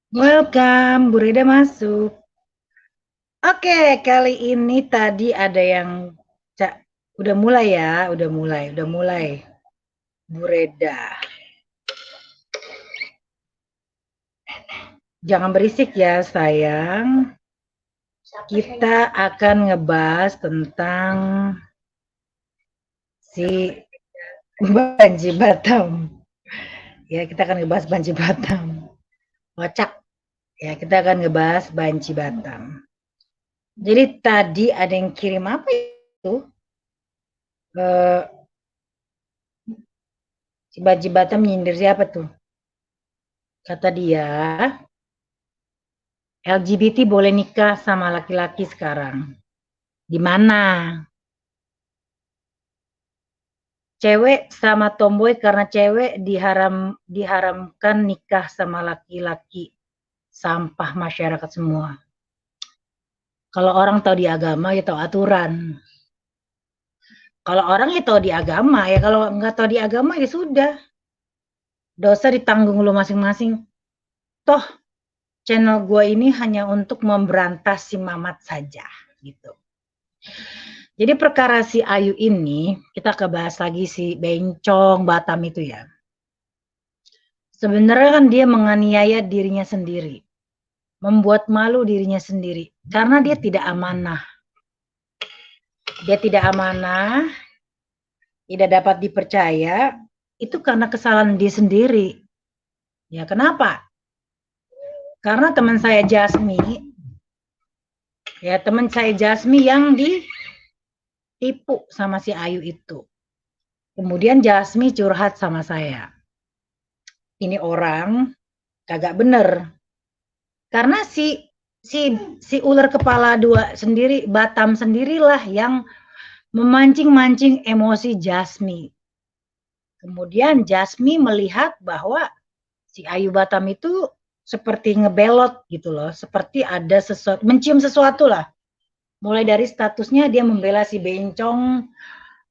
Welcome, Bu Rida masuk. Oke, kali ini tadi ada yang udah mulai ya, udah mulai. Bu Reda. Jangan berisik ya, sayang. Kita akan ngebahas tentang si Banji Batam. Ya, kita akan ngebahas Banji Batam. Kocak. Ya, kita akan ngebahas Banji Batam. Jadi tadi ada yang kirim apa itu? Eh, si Banji Batam nyindir siapa tuh? Kata dia, LGBT boleh nikah sama laki-laki sekarang. Di mana? Cewek sama tomboy karena cewek diharamkan nikah sama laki-laki. Sampah masyarakat semua. Kalau orang tahu di agama ya tahu aturan. Kalau orang ya tahu di agama ya, kalau nggak tahu di agama ya sudah. Dosa ditanggung lu masing-masing. Toh channel gue ini hanya untuk memberantas si Mamat saja gitu. Jadi perkara si Ayu ini, kita kebahas lagi si Bencong Batam itu ya. Sebenarnya kan dia menganiaya dirinya sendiri. Membuat malu dirinya sendiri. Karena dia tidak amanah. Dia tidak amanah, tidak dapat dipercaya, itu karena kesalahan dia sendiri. Ya kenapa? Karena teman saya Jasmi, yang ditipu sama si Ayu itu. Kemudian Jasmi curhat sama saya. Ini orang kagak bener. Karena si ular kepala dua sendiri, Batam sendirilah yang memancing-mancing emosi Jasmi. Kemudian Jasmi melihat bahwa si Ayu Batam itu seperti ngebelot gitu loh, seperti ada sesuatu, mencium sesuatu lah. Mulai dari statusnya dia membela si Bencong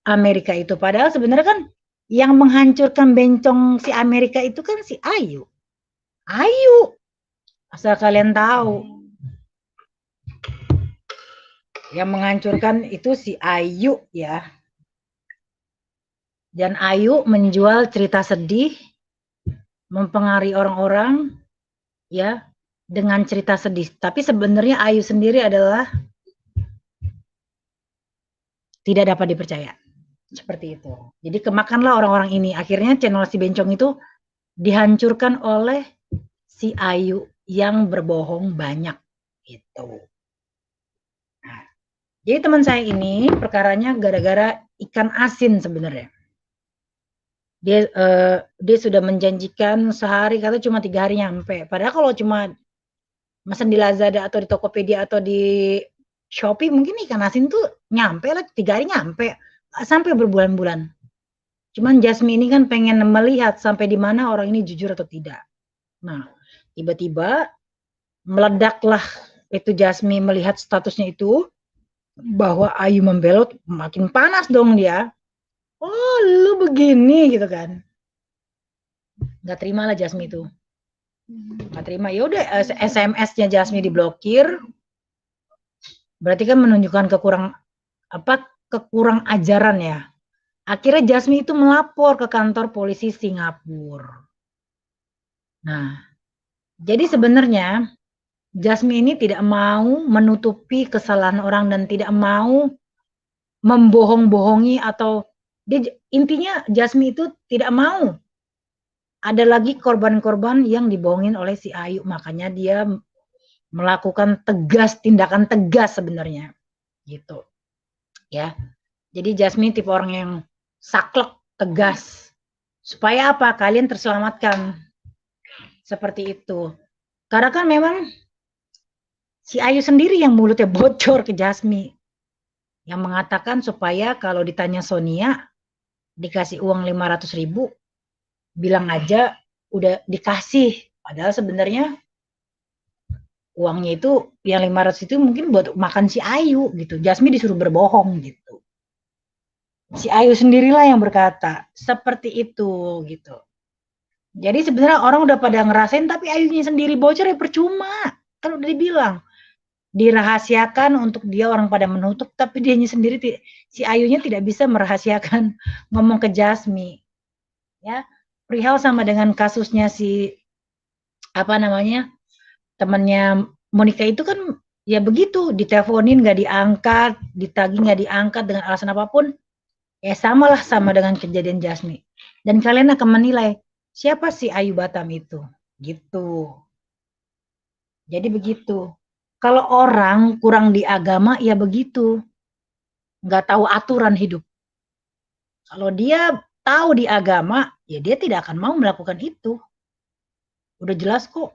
Amerika itu. Padahal sebenarnya kan yang menghancurkan Bencong si Amerika itu kan si Ayu. Ayu, asal kalian tahu. Yang menghancurkan itu si Ayu ya. Dan Ayu menjual cerita sedih, mempengaruhi orang-orang ya dengan cerita sedih. Tapi sebenarnya Ayu sendiri adalah tidak dapat dipercaya. Seperti itu. Jadi kemakanlah orang-orang ini. Akhirnya channel si Bencong itu dihancurkan oleh si Ayu yang berbohong banyak. Gitu. Nah, jadi teman saya ini perkaranya gara-gara ikan asin sebenarnya. Dia sudah menjanjikan sehari, kata cuma 3 hari nyampe. Padahal kalau cuma mesen di Lazada atau di Tokopedia atau di Shopee mungkin ikan asin tuh nyampe lah, 3 hari nyampe. Sampai berbulan-bulan. Cuman Jasmine ini kan pengen melihat sampai di mana orang ini jujur atau tidak. Nah, tiba-tiba meledaklah itu Jasmine melihat statusnya itu bahwa Ayu membelot, makin panas dong dia. Oh, lu begini gitu kan. Gak terima lah Jasmine itu. Gak terima, yaudah SMS-nya Jasmine diblokir. Berarti kan menunjukkan kekurang ajaran ya. Akhirnya Jasmine itu melapor ke kantor polisi Singapura. Nah, jadi sebenarnya Jasmine ini tidak mau menutupi kesalahan orang dan tidak mau membohong-bohongi atau intinya Jasmine itu tidak mau ada lagi korban-korban yang dibohongin oleh si Ayu, makanya dia melakukan tindakan tegas sebenarnya gitu ya. Jadi Jasmine tipe orang yang saklek, tegas, supaya apa, kalian terselamatkan seperti itu. Karena kan memang si Ayu sendiri yang mulutnya bocor ke Jasmine, yang mengatakan supaya kalau ditanya Sonia dikasih uang 500.000, bilang aja udah dikasih. Padahal sebenarnya uangnya itu yang 500 itu mungkin buat makan si Ayu gitu. Jasmine disuruh berbohong gitu. Si Ayu sendirilah yang berkata seperti itu gitu. Jadi sebenarnya orang udah pada ngerasain tapi Ayunya sendiri bocor ya percuma. Kan udah dibilang, dirahasiakan untuk dia orang pada menutup tapi dianya sendiri si Ayunya tidak bisa merahasiakan ngomong ke Jasmi. Ya. Perihal sama dengan kasusnya si apa namanya? Temannya Monica itu kan ya begitu, diteleponin nggak diangkat, ditagih nggak diangkat dengan alasan apapun, ya samalah sama dengan kejadian Jasmi. Dan kalian akan menilai siapa sih Ayu Batam itu, gitu. Jadi begitu. Kalau orang kurang di agama ya begitu, nggak tahu aturan hidup. Kalau dia tahu di agama, ya dia tidak akan mau melakukan itu. Udah jelas kok.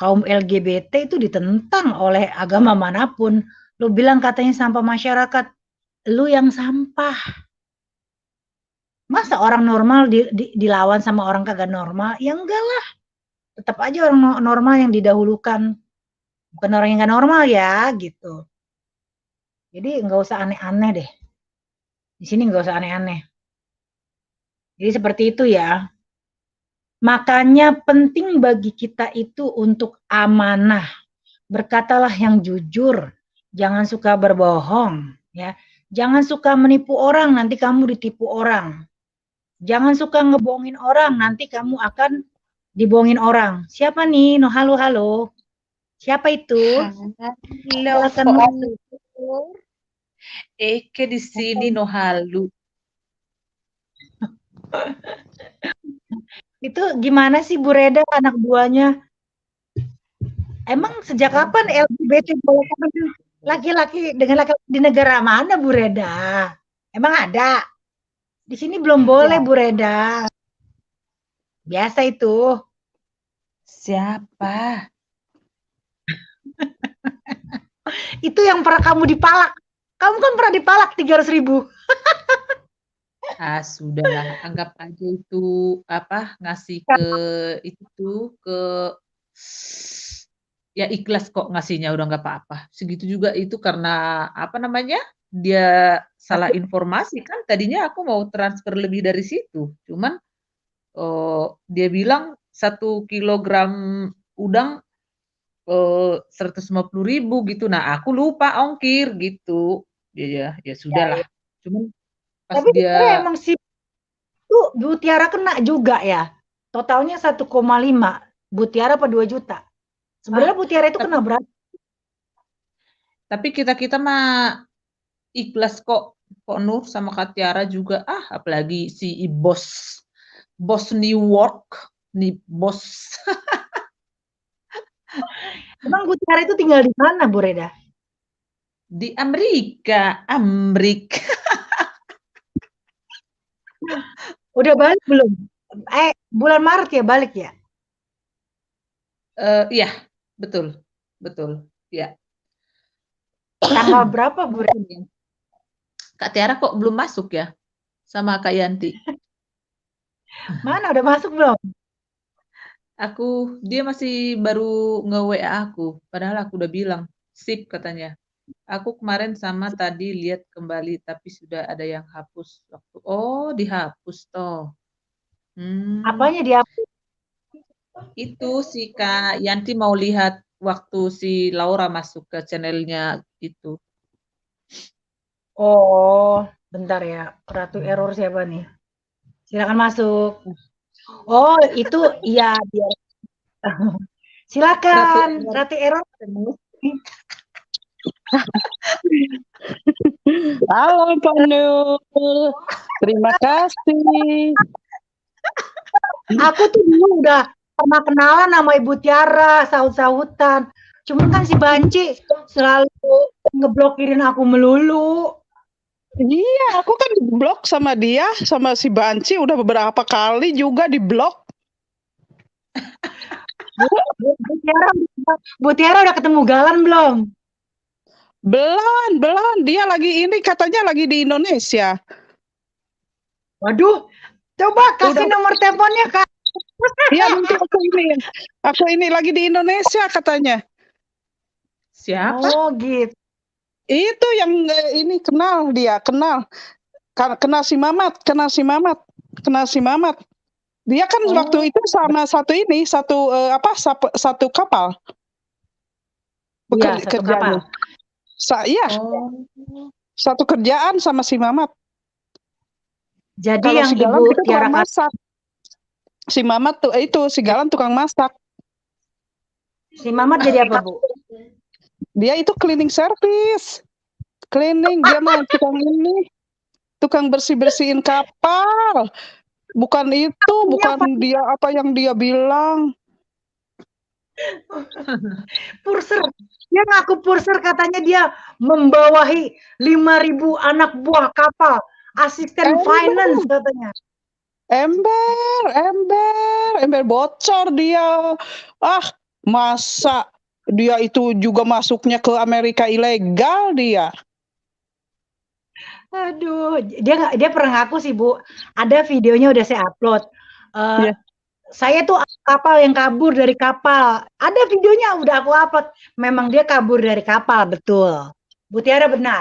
Kaum LGBT itu ditentang oleh agama manapun. Lu bilang katanya sampah masyarakat, lu yang sampah. Masa orang normal dilawan sama orang kagak normal? Ya enggak lah. Tetap aja orang normal yang didahulukan. Bukan orang yang gak normal ya, gitu. Jadi nggak usah aneh-aneh deh. Di sini nggak usah aneh-aneh. Jadi seperti itu ya. Makanya penting bagi kita itu untuk amanah. Berkatalah yang jujur, jangan suka berbohong, ya. Jangan suka menipu orang, nanti kamu ditipu orang. Jangan suka ngebohongin orang, nanti kamu akan dibohongin orang. Siapa nih? No, halo, halo. Siapa itu? Halo, Silakan Mpok masuk. Nur. Eke di sini no halu. Itu gimana sih Bu Reda anak buahnya? Emang sejak kapan LGBT boleh laki-laki dengan laki-laki di negara mana Bu Reda? Emang ada? Di sini belum boleh Ya, Bu Reda. Biasa itu. siapa? Itu yang pernah kamu dipalak. Kamu kan pernah dipalak 300.000. Ah, sudahlah, anggap aja itu apa ngasih ke itu tuh ke ya ikhlas kok ngasihnya udah nggak apa-apa. Segitu juga itu karena apa namanya? Dia salah informasi kan tadinya aku mau transfer lebih dari situ. Cuman dia bilang 1 kilogram udang 150.000 gitu. Nah, aku lupa ongkir gitu. Ya, ya, ya Ya, sudahlah. ya. Cuman pas Tapi dia sebenarnya emang si itu Bu Tiara kena juga ya. Totalnya 1,5. Bu Tiara apa 2 juta? ah Sebenarnya Bu Tiara itu tapi kena berapa? kita kita mah ikhlas kok kok Nur sama Kak Tiara juga apalagi si bos bos New York nih bos Emang Bu Tiara itu tinggal di mana Bu Reda? di Amerika Amrik. Udah balik belum? Bulan Maret ya balik ya? Iya betul betul ya. Tanggal berapa Bu Reda? Kak Tiara kok belum masuk ya sama Kak Yanti? Mana udah masuk belum? Aku dia masih baru nge-WA aku, padahal aku udah bilang, "Sip," katanya. Aku kemarin sama tadi lihat kembali tapi sudah ada yang hapus waktu. Oh, dihapus toh. Hmm, Apanya dia? itu si Kak Yanti mau lihat waktu si Laura masuk ke channelnya itu. Oh, bentar ya. Ratu Error siapa nih? Silakan masuk. Oh, itu iya dia. Ratu Silakan, Error. Ratu Error. Halo Pak Nur, terima kasih. Aku tuh dulu udah pernah kenalan sama Ibu Tiara, saut-sautan. Cuman kan si Banci selalu ngeblokirin aku melulu. Iya, aku kan diblok sama dia, sama si Banci udah beberapa kali juga diblok. Bu Tiara udah ketemu Galan belum? Belum, dia lagi ini katanya lagi di Indonesia. Waduh, coba kasih Udah, nomor teleponnya Kak. iya nanti aku ini lagi di Indonesia katanya. Siapa? Oh gitu. Itu yang ini kenal dia, kenal si Mamat. Dia kan Oh, waktu itu sama satu kapal iya, satu kerjanya. kapal. Iya, Oh. satu kerjaan sama si Mamat. Jadi Kalau yang si Galan Ibu itu Tiara tukang masak. Si Mamat tuh si Galan tukang masak. si Mamat jadi apa, Bu? Dia itu cleaning service. Cleaning, dia mah tukang bersih-bersihin kapal. Bukan itu, Punya bukan dia apa yang dia bilang. purser. Dia ngaku purser, katanya dia membawahi 5.000 anak buah kapal, asisten finance katanya. Ember bocor dia. Ah, masa dia itu juga masuknya ke Amerika ilegal dia. Aduh, dia pernah ngaku sih, Bu. Ada videonya udah saya upload. Iya. Saya tuh kapal yang kabur dari kapal. Ada videonya udah aku upload. Memang dia kabur dari kapal, betul. Bu Tiara benar.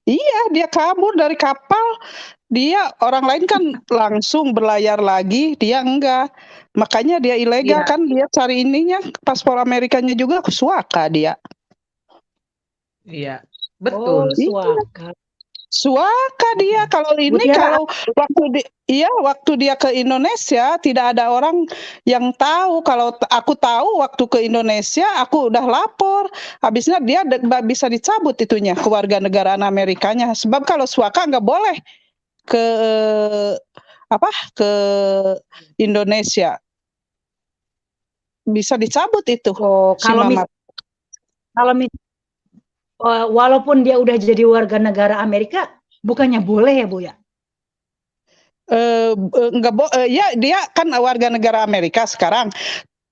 Iya, dia kabur dari kapal. Dia orang lain kan langsung berlayar lagi, dia enggak. Makanya dia ilegal Iya. kan, dia cari ininya paspor Amerikanya juga suaka dia. Iya, Oh, betul. suaka. Suaka dia kalau Bu ini Tiara, kalau waktu dia ke Indonesia tidak ada orang yang tahu. Kalau aku tahu waktu ke Indonesia aku udah lapor. Habisnya dia bisa dicabut itunya kewarganegaraan Amerikanya. Sebab kalau suaka nggak boleh ke ke Indonesia. Bisa dicabut itu oh, si Mamat. kalau walaupun dia udah jadi warga negara Amerika, bukannya boleh ya, Bu ya? Ya dia kan warga negara Amerika sekarang.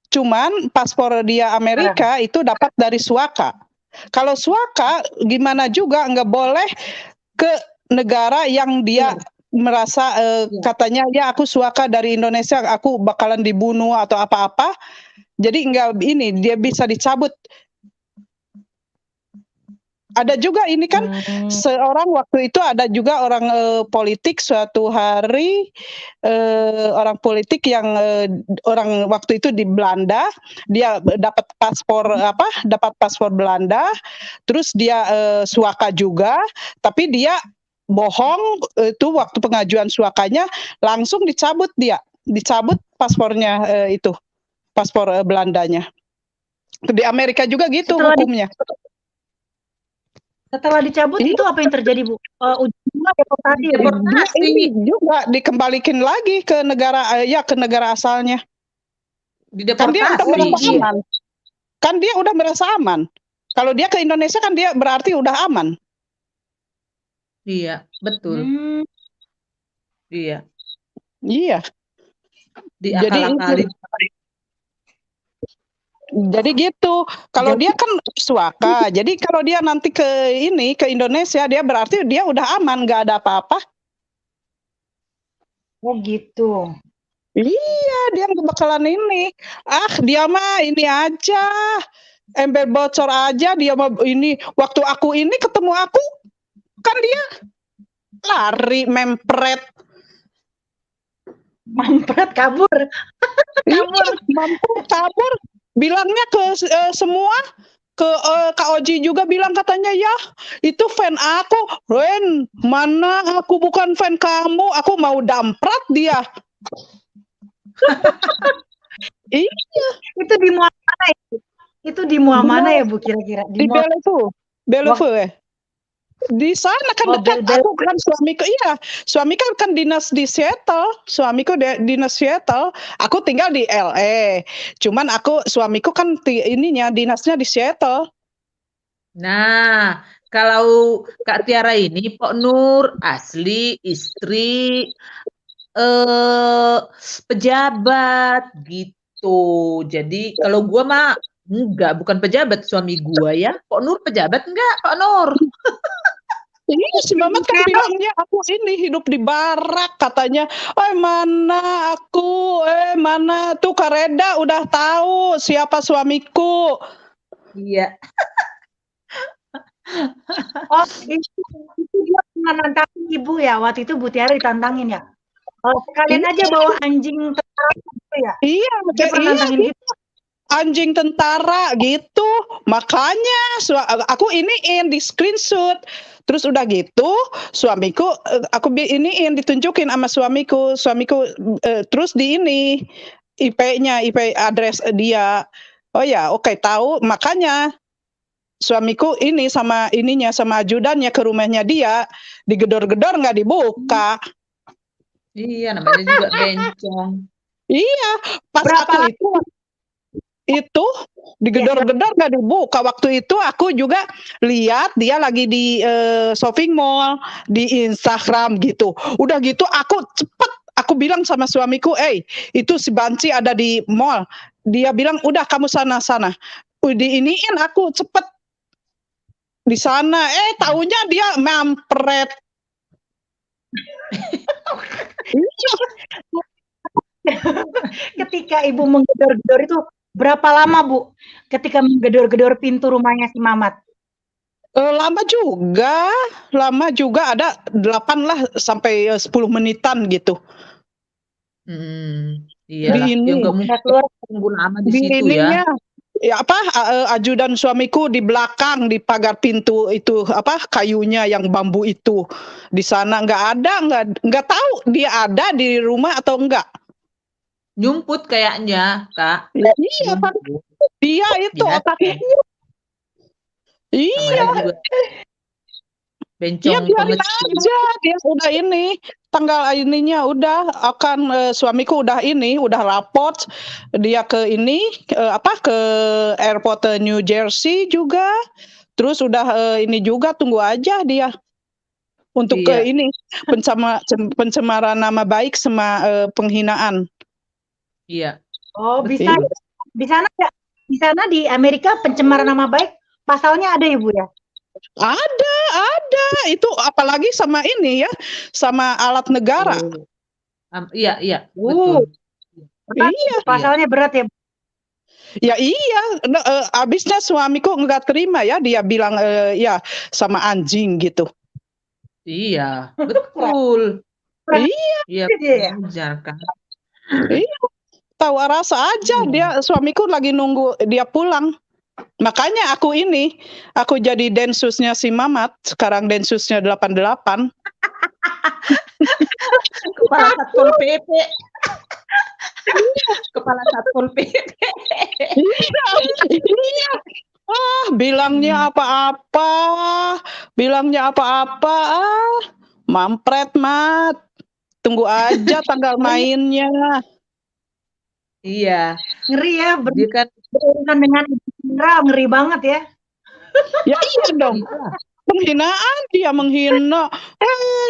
Cuman paspor dia Amerika itu dapat dari suaka. Kalau suaka gimana juga nggak boleh ke negara yang dia merasa katanya ya aku suaka dari Indonesia, aku bakalan dibunuh atau apa-apa. Jadi nggak ini dia bisa dicabut. Ada juga ini kan seorang waktu itu ada juga orang politik suatu hari orang politik yang orang waktu itu di Belanda, dia dapat paspor Belanda, terus dia suaka juga, tapi dia bohong itu waktu pengajuan suakanya langsung dicabut paspornya paspor Belandanya. Di Amerika juga gitu hukumnya. Setelah dicabut itu apa yang terjadi, Bu? Ujungnya deportasi ya, Bu? Dia juga dikembalikan lagi ke negara asalnya. Kan dia udah merasa aman. Kan dia udah merasa aman. Kalau dia ke Indonesia kan dia berarti udah aman. Iya, betul. Iya. Iya. Diakal-akalin. Jadi gitu. Kalau dia kan suaka. Jadi kalau dia nanti ke Indonesia, dia berarti dia udah aman, nggak ada apa-apa. Oh gitu. Iya, dia nggak bakalan ini. Dia mah ini aja. Ember bocor aja dia mah ini. Waktu aku ini ketemu aku, kan dia lari mempret. Mampret kabur. Kabur. Bilangnya ke semua, ke Kak Oji juga bilang katanya ya itu fan aku. Ren, mana aku bukan fan kamu, aku mau damprat dia. Iya. Itu di mual mana itu? Itu di mual mana ya, Bu, kira-kira? Di Bellevue ya. Di sana kan dekat. Aku kan suamiku kan dinas di Seattle. Suamiku dinas Seattle. Aku tinggal di LA. Cuman suamiku kan dinasnya di Seattle. Nah, kalau Kak Tiara ini Pok Nur asli istri pejabat gitu. Jadi kalau gua mah enggak, bukan pejabat suami gua ya. Pok Nur pejabat enggak, Pok Nur? Iya, si Mamat kan bilangnya aku ini hidup di barak katanya. Mana aku? Mana tuh Kak Reda udah tahu siapa suamiku. Iya. Oh, itu dia pernah nantangin Ibu ya? Waktu itu Bu Tiara ditantangin ya? Oh, sekalian aja bawa anjing tentara gitu ya? Iya, Dia pernah iya, nantangin gitu. anjing tentara gitu. Makanya aku iniin di screenshot. Terus udah gitu, suamiku aku iniin ditunjukin sama suamiku. Terus di ini IP-nya, IP address dia. Oh ya, oke, tahu. Makanya suamiku ini sama ininya sama ajudannya ke rumahnya dia, digedor-gedor nggak dibuka. Iya, namanya juga bencong. Iya, pas Berapa aku itu digedor-gedor nggak dibuka. Waktu itu aku juga lihat dia lagi di shopping mall di Instagram gitu. Udah gitu aku cepet aku bilang sama suamiku, itu si Banci ada di mall. Dia bilang udah kamu sana. Diiniin aku cepet di sana. Taunya dia mampret. ketika Ibu menggedor-gedor itu berapa lama, Bu? Ketika menggedor-gedor pintu rumahnya si Mamat? Lama juga ada 8 lah sampai 10 menitan gitu. Iyalah, Di ya ini, nggak mungkin keluar tunggu lama di di situ ininya, ya. ajudan suamiku di belakang di pagar pintu itu kayunya yang bambu itu di sana nggak ada, nggak tahu dia ada di rumah atau enggak. Nyumput kayaknya, Kak. Ya, iya kan Nyumput. dia itu Biasa. otaknya. Iya. Namanya juga Ya bencong biarin pengecut. aja dia udah ini tanggal ininya udah akan suamiku udah raport dia ke ini ke airport New Jersey juga. Terus udah ini juga tunggu aja dia untuk ke Iya. ini pencemaran nama baik sama penghinaan. Iya. Oh, Betul. bisa di sana ya? Di sana di Amerika pencemaran nama baik pasalnya ada ya, Bu ya? Ada itu apalagi sama ini ya sama alat negara. Iya, betul. Iya, pasalnya berat ya, Bu? Ya iya, abisnya suamiku nggak terima ya, dia bilang ya sama anjing gitu. Iya, betul. Iya. Iya, Iya. wajar kan. Iya, tahu rasa aja dia suamiku lagi nunggu dia pulang. Makanya aku jadi densusnya si Mamat, sekarang densusnya 88. Kepala Satpol PP. Kepala Satpol PP. Iya. Bilangnya apa-apa. Mampret, Mat. Tunggu aja tanggal mainnya. Iya. Ngeri ya, Dia kan berurusan dengan Indra, ngeri banget ya. Ya iya dong. Penghinaan, dia menghina.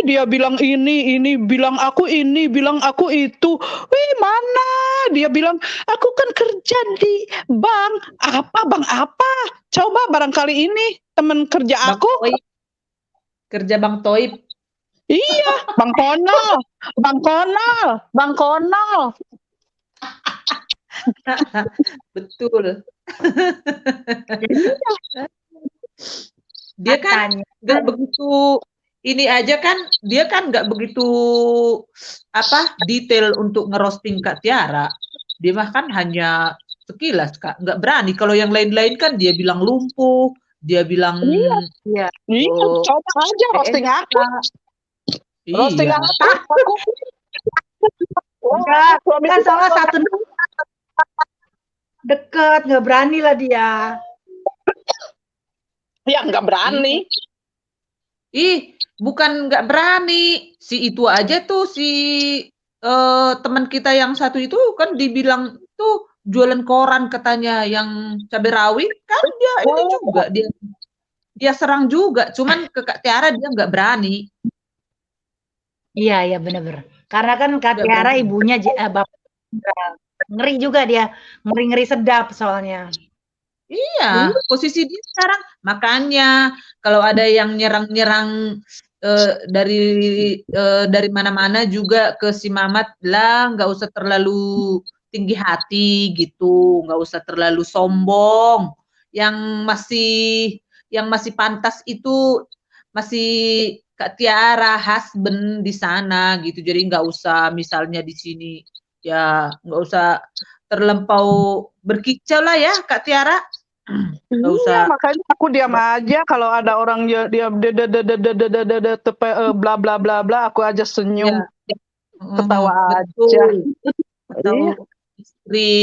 Dia bilang ini, bilang aku ini, bilang aku itu. Mana? Dia bilang, aku kan kerja di bank. Bank apa? Coba barangkali ini teman kerja aku. Kerja Bang Toib. Iya, Bang Konol. Betul. Dia kan nggak begitu ini aja kan, dia kan nggak begitu detail untuk ngerosting Kak Tiara. Dia mah kan hanya sekilas Kak, nggak berani. Kalau yang lain-lain kan dia bilang lumpuh, dia bilang Iya, coba aja roasting aku. Roasting iya. aku. Kan salah satu dekat, nggak berani lah dia. Ya nggak berani. Bukan nggak berani. Si itu aja tuh teman kita yang satu itu kan dibilang tuh jualan koran katanya yang cabai rawit kan dia ini juga dia serang juga. Cuman ke Kak Tiara dia nggak berani. Iya benar-benar. Karena kan Kak Tiara ibunya bapak ngeri juga dia, ngeri sedap soalnya. Iya, posisi dia sekarang makanya kalau ada yang nyerang dari mana-mana juga ke si Mamat lah, nggak usah terlalu tinggi hati gitu, nggak usah terlalu sombong. Yang masih pantas itu masih Kak Tiara husband di sana gitu. Jadi nggak usah misalnya di sini ya nggak usah terlampau berkicau lah ya Kak Tiara. Nggak Iya, usah makanya aku diam aja kalau ada orang dia bla bla bla bla, aku aja ya senyum, ketawa aja. betul. Atau Iya. istri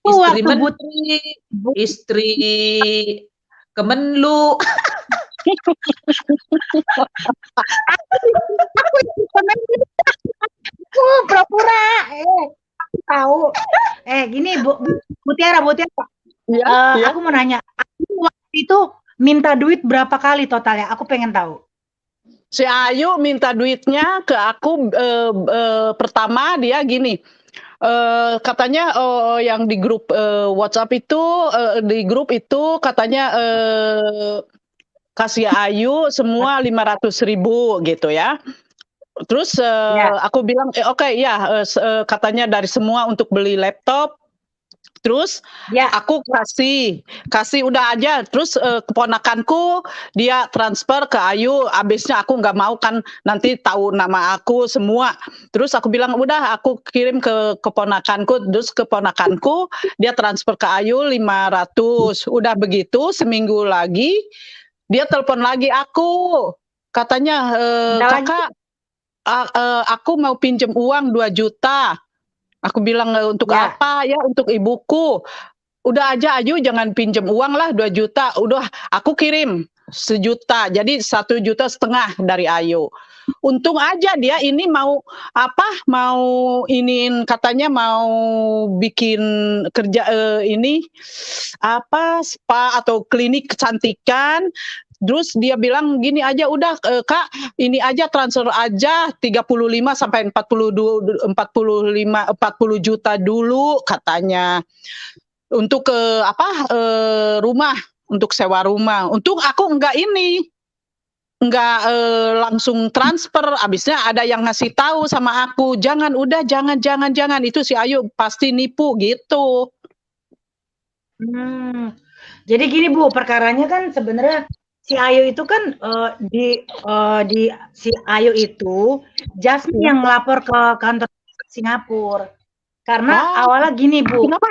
Waktu menteri, istri Kemenlu. pura-pura tahu. Gini Bu Tiara, Iya, iya. aku mau nanya, aku waktu itu minta duit berapa kali totalnya? Aku pengen tahu. Si Ayu minta duitnya ke aku pertama dia gini, katanya yang di grup WhatsApp itu di grup itu katanya kasih Ayu semua 500.000 gitu ya. Terus Ya. aku bilang oke ya katanya dari semua untuk beli laptop. Terus Ya. aku kasih udah aja. Terus keponakanku dia transfer ke Ayu. Abisnya aku nggak mau kan nanti tahu nama aku semua. Terus aku bilang udah aku kirim ke keponakanku. Terus keponakanku dia transfer ke Ayu 500. Udah begitu seminggu lagi dia telepon lagi aku. Katanya kakak aku mau pinjem uang 2 juta. Aku bilang untuk Ya. apa ya untuk ibuku. Udah aja Ayu jangan pinjem uang lah 2 juta. Udah aku kirim 1 juta. Jadi 1,5 juta dari Ayu. Untung aja dia ini mau iniin katanya mau bikin kerja ini spa atau klinik kecantikan. Terus dia bilang gini aja udah Kak ini aja transfer aja 35 sampai 40 juta dulu katanya untuk rumah untuk sewa rumah. Untung aku enggak langsung transfer. Abisnya ada yang ngasih tahu sama aku jangan itu si Ayu pasti nipu gitu. Jadi gini Bu, perkaranya kan sebenarnya si Ayu itu kan di si Ayu itu Jasmine yang ngelapor ke kantor Singapura. Karena awalnya gini Bu. Kenapa?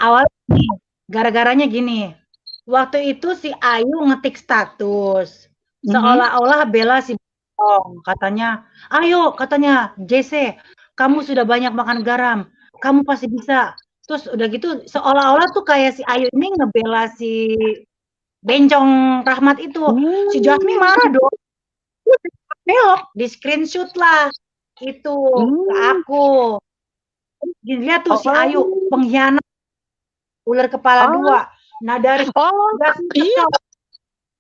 Awalnya gini, gara-garanya gini. Waktu itu si Ayu ngetik status seolah-olah bela si Bong. Katanya, ayo katanya JC, kamu sudah banyak makan garam, kamu pasti bisa. Terus udah gitu seolah-olah tuh kayak si Ayu ini ngebela si Bencong Rahmat itu. Si Jasmine marah dong. Belok, di screenshot lah itu ke aku. Gini lihat tuh si Ayu pengkhianat ular kepala 2. Nah dari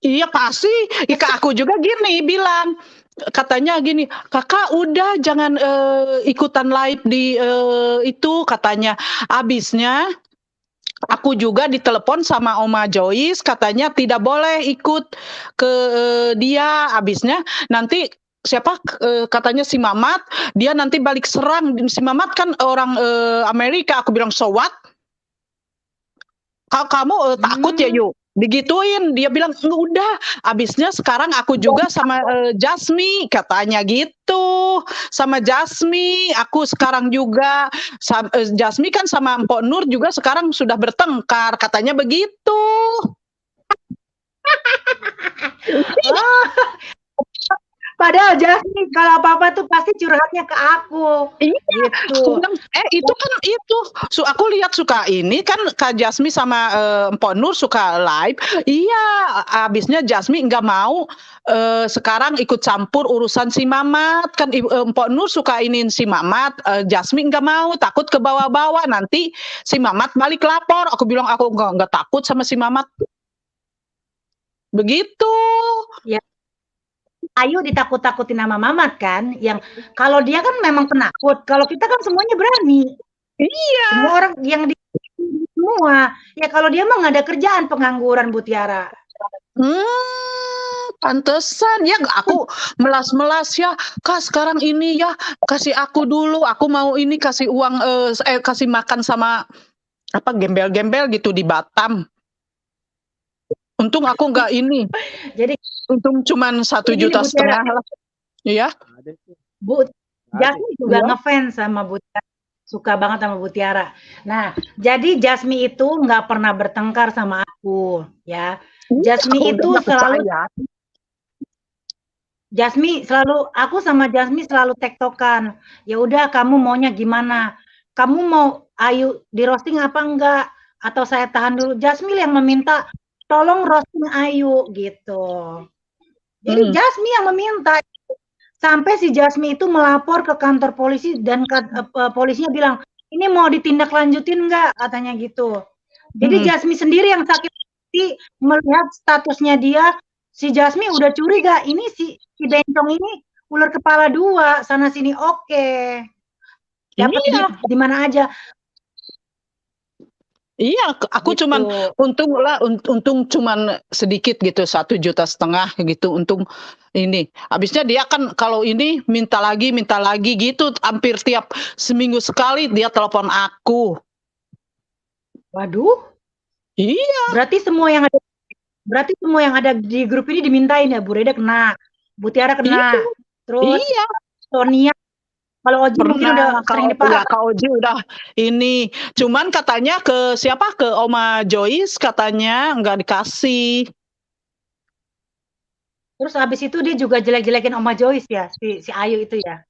iya pasti. Ika aku juga gini bilang katanya gini kakak udah jangan ikutan live di itu katanya. Abisnya aku juga ditelepon sama Oma Joyce katanya tidak boleh ikut ke dia. Abisnya nanti siapa katanya si Mamat dia nanti balik serang. Si Mamat kan orang Amerika. Aku bilang so what? Kamu takut ya yuk digituin. Dia bilang udah. Abisnya sekarang aku juga sama Jasmine katanya gitu. Sama Jasmine aku sekarang juga Jasmine kan sama Mpok Nur juga sekarang sudah bertengkar katanya begitu. Padahal Jasmine kalau apa-apa tuh pasti curhatnya ke aku. Iya, gitu. aku bilang, itu kan itu. Aku lihat suka ini kan Kak Jasmine sama Mpok Nur suka live. Iya, abisnya Jasmine nggak mau sekarang ikut campur urusan si Mamat. Kan Mpok Nur suka iniin si Mamat, Jasmine nggak mau, takut ke bawah-bawah nanti si Mamat balik lapor. Aku bilang aku nggak takut sama si Mamat. Begitu. Ya. Ayu ditakut-takutin sama Mamat kan, yang kalau dia kan memang penakut, kalau kita kan semuanya berani. Iya. Semua orang yang semua. Ya kalau dia mah nggak ada kerjaan, pengangguran Bu Tiara. Pantesan ya aku melas-melas ya Kak sekarang ini ya kasih aku dulu aku mau ini kasih uang kasih makan sama apa gembel-gembel gitu di Batam Untung aku nggak ini. Jadi Untung cuman 1,5 ini nih juta Bu Tiara, lah. Iya. Ada tuh. Bu Ada. Jasmi juga Iya. ngefans sama Bu Tiara, suka banget sama Bu Tiara. Nah, jadi Jasmi itu nggak pernah bertengkar sama aku, ya. Jasmi Aku itu udah selalu percaya. aku sama Jasmi selalu tektokan. Ya udah, kamu maunya gimana? Kamu mau Ayu di roasting apa enggak? Atau saya tahan dulu? Jasmi yang meminta, tolong roasting Ayu gitu. Jadi Jasmi yang meminta. Sampai si Jasmi itu melapor ke kantor polisi dan polisinya bilang, ini mau ditindaklanjutin enggak? Katanya gitu. Jadi Jasmi sendiri yang sakit hati melihat statusnya dia. Si Jasmi udah curiga, ini si bencong ini ular kepala 2, sana sini oke. Dapat duit di mana aja. Iya, aku Gitu. cuman untung cuman sedikit gitu, 1,5 juta gitu, untung ini. Habisnya dia kan kalau ini minta lagi gitu, hampir tiap seminggu sekali dia telepon aku. Waduh, Iya, berarti semua yang ada di grup ini dimintain ya. Bu Reda kena, Bu Tiara kena, terus iya. Sonia, kalau Oji mungkin udah sering dipakai. Kak Oji udah ini. Cuman katanya ke siapa? Ke Oma Joyce katanya nggak dikasih. Terus habis itu dia juga jelek-jelekin Oma Joyce ya, si Ayu itu ya.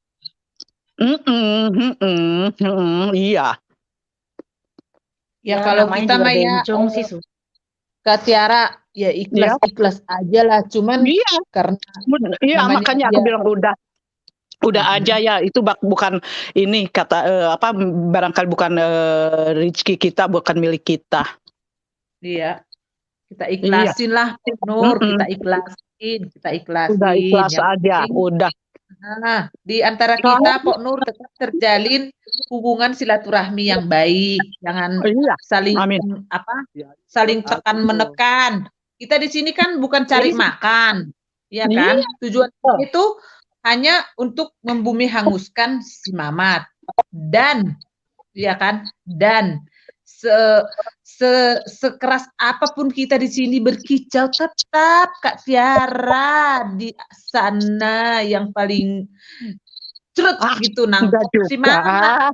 Iya. Ya kalau namanya kita juga mah ya bencong sih. Kak Tiara ya ikhlas aja lah, cuman karena Iya, namanya makanya aku bilang udah aja ya, itu bukan ini kata barangkali bukan rezeki kita, bukan milik kita. Iya, kita ikhlasin lah Nur, kita ikhlasin. Udah ikhlas aja, udah. Nah, di antara kita Pok Nur tetap terjalin hubungan silaturahmi yang baik, jangan saling saling tekan menekan. Kita di sini kan bukan cari makan, ya kan? Tujuan itu hanya untuk membumi hanguskan si Mamat dan ya kan, dan sekeras apapun kita di sini berkicau, tetap Kak Tiara di sana yang paling cerut gitu nangkep si Mamat.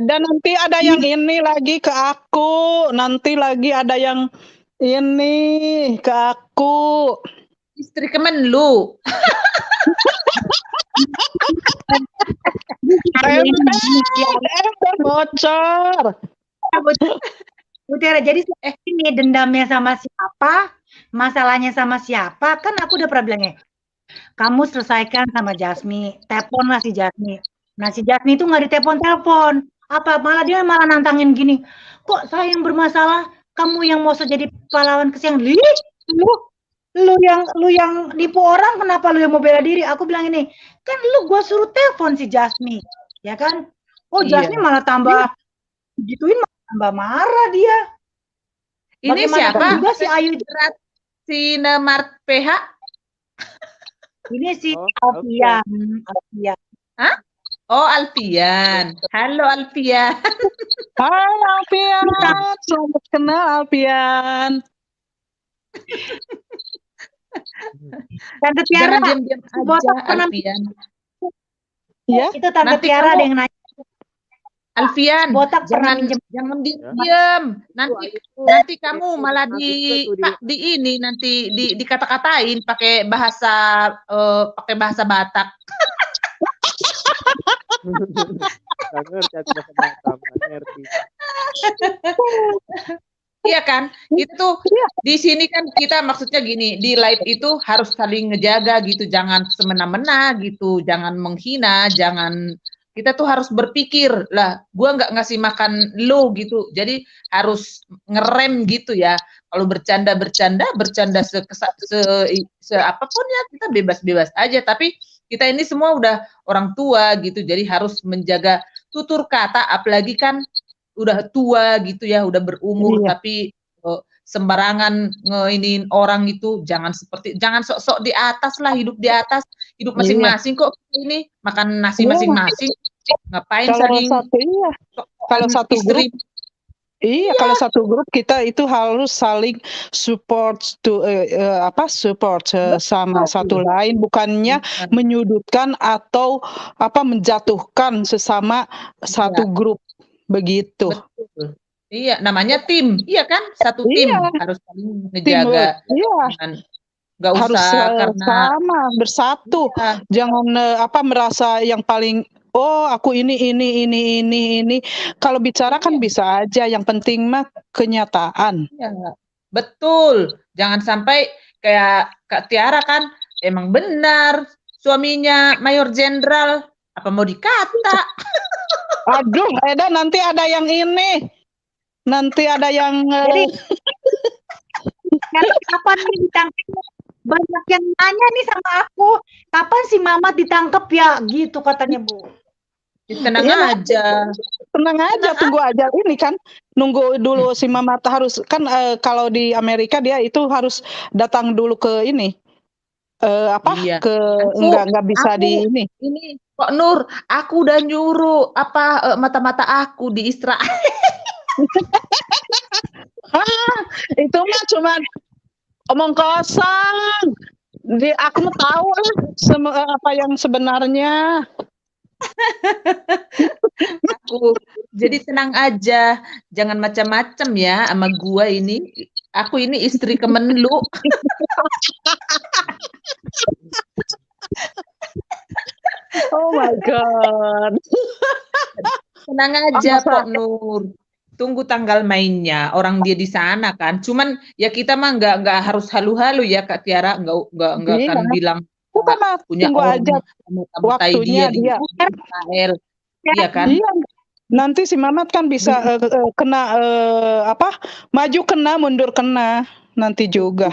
Dan nanti ada yang ini lagi ke aku, nanti lagi ada yang ini ke aku. Istri Kemenlu. Bocor. Bu Tiara, jadi ini dendamnya sama siapa, masalahnya sama siapa, kan aku udah pernah bilangnya, kamu selesaikan sama Jasmi, telepon lah si Jasmi. Nah si Jasmi itu nggak ditelepon, apa malah dia malah nantangin gini, kok saya yang bermasalah, kamu yang mau jadi pahlawan kesiang, lu yang nipu orang, kenapa lu yang mau bela diri? Aku bilang ini, kan lu gua suruh telepon si Jasmi, ya kan? Oh Jasmi malah tambah gituin, tambah marah dia. Ini siapa? Juga si Ayu si Nemart PH. Ini si Alfian. Hah? Oh Alfian. Halo Alfian. Hai Alfian. Selamat kenal Alfian. Tante Tiara. Jangan diam-diam aja Alfian. Ya. Itu Tante Tiara ada yang nanya. Alfian, botak jangan diam. Nanti kamu malah dikata-katain pakai bahasa Batak. Iya kan? Itu di sini kan kita maksudnya gini, di live itu harus saling ngejaga gitu, jangan semena-mena gitu, jangan menghina, kita tuh harus berpikir lah, gua nggak ngasih makan lo gitu, jadi harus ngerem gitu ya. Kalau bercanda apapun ya kita bebas-bebas aja, tapi kita ini semua udah orang tua gitu, jadi harus menjaga tutur kata, apalagi kan udah tua gitu ya, udah berumur, tapi sembarangan ngeinin orang itu, jangan sok-sok di atas lah, hidup masing-masing kok ini, makan nasi masing-masing, ngapain saling kalau satu istri Iya, kalau satu grup kita itu harus saling support support sama satu Betul. lain, bukannya Iya, menyudutkan atau menjatuhkan sesama iya, satu grup begitu. betul. Iya, namanya tim. Iya kan? Satu tim Iya, harus saling teamwork. ngejaga. Iya, Nggak harus usah karena sama bersatu. iya, Jangan merasa yang paling aku ini. Kalau bicara kan iya, bisa aja, yang penting mah kenyataan. iya. Betul. Jangan sampai kayak Kak Tiara kan emang benar suaminya Mayor Jenderal. Apa mau dikata? Aduh, Eda nanti ada yang ini. Nanti ada yang Jadi kapan nih ditangkap? Banyak yang nanya nih sama aku, kapan si Mamat ditangkap ya? Gitu katanya Bu. Tenang ya, aja. tenang aja, tunggu aja ini kan. Nunggu dulu si Mamat harus kan kalau di Amerika dia itu harus datang dulu ke ini. Iya. Ke nggak bisa di ini. Ini kok Nur, aku udah nyuruh mata-mata aku di Israel. Itu mah cuma omong kosong. Aku mau tahu lah apa yang sebenarnya. Jadi tenang aja, jangan macam-macam ya sama gua ini. Aku ini istri Kemenlu. Oh my God. Tenang aja, Pok Nur. Tunggu tanggal mainnya. Orang dia di sana kan. Cuman ya kita mah nggak harus halu-halu ya Kak Tiara. Nggak Iya. akan bilang Bukan punya tunggu orang aja waktunya di dia. Israel. Iya kan? Iya. Nanti si Mamat kan bisa kena maju kena, mundur kena nanti juga.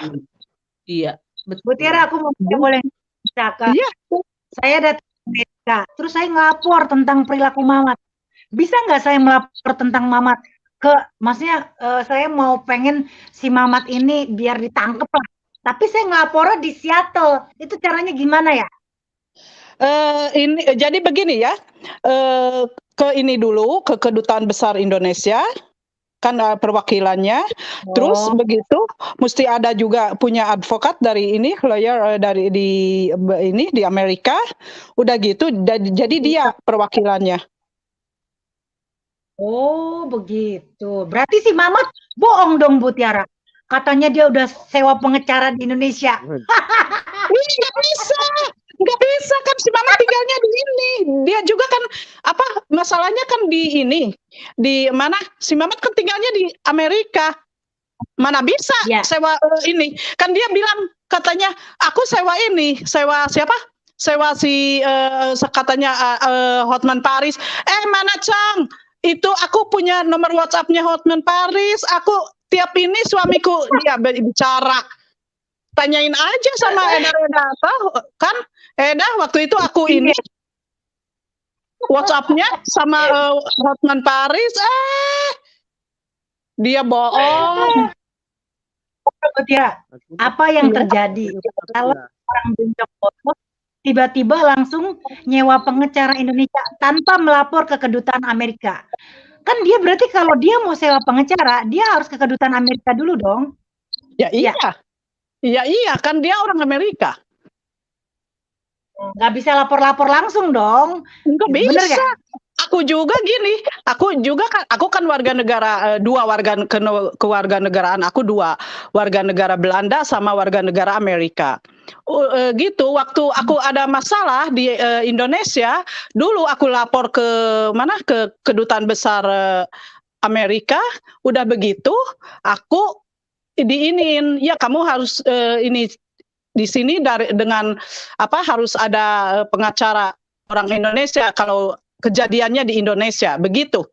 Iya. Bu Tiara, aku mau boleh Kak. Iya. Saya datang ke Amerika, terus saya ngelapor tentang perilaku Mamat. Bisa nggak saya melapor tentang Mamat maksudnya saya mau pengen si Mamat ini biar ditangkep lah. Tapi saya ngelapornya di Seattle. Itu caranya gimana ya? Ini jadi begini ya. Ke ini dulu ke Kedutaan Besar Indonesia kan perwakilannya. Terus begitu mesti ada juga punya advokat dari ini lawyer dari di Amerika. Udah gitu jadi dia perwakilannya. Oh, begitu. Berarti si Mamat bohong dong, Bu Tiara. Katanya dia udah sewa pengacara di Indonesia. Nggak bisa kan si Mamat tinggalnya di ini. Dia juga kan masalahnya kan di ini. Di mana si Mamat kan tinggalnya di Amerika. Mana bisa sewa ini. Kan dia bilang katanya aku sewa ini. Sewa siapa? Sewa si katanya Hotman Paris. Mana Cang? Itu aku punya nomor WhatsApp-nya Hotman Paris. Aku tiap ini suamiku dia bicara. Tanyain aja sama Eda kan Eda waktu itu aku ini WhatsApp-nya sama Hotman Paris dia bohong. Ya, apa yang terjadi kalau orang bencok foto tiba-tiba langsung nyewa pengacara Indonesia tanpa melapor ke kedutaan Amerika? Kan dia berarti kalau dia mau sewa pengacara, dia harus ke kedutaan Amerika dulu dong. Ya iya. Iya kan dia orang Amerika. Nggak bisa lapor-lapor langsung dong. Nggak bisa. Ya? Aku juga gini. Aku kan warga negara kewarganegaraan aku 2 warga negara Belanda sama warga negara Amerika. Gitu waktu aku ada masalah di Indonesia dulu aku lapor ke kedutaan besar Amerika. Udah begitu aku diinin ya kamu harus ini di sini dengan harus ada pengacara orang Indonesia kalau kejadiannya di Indonesia begitu.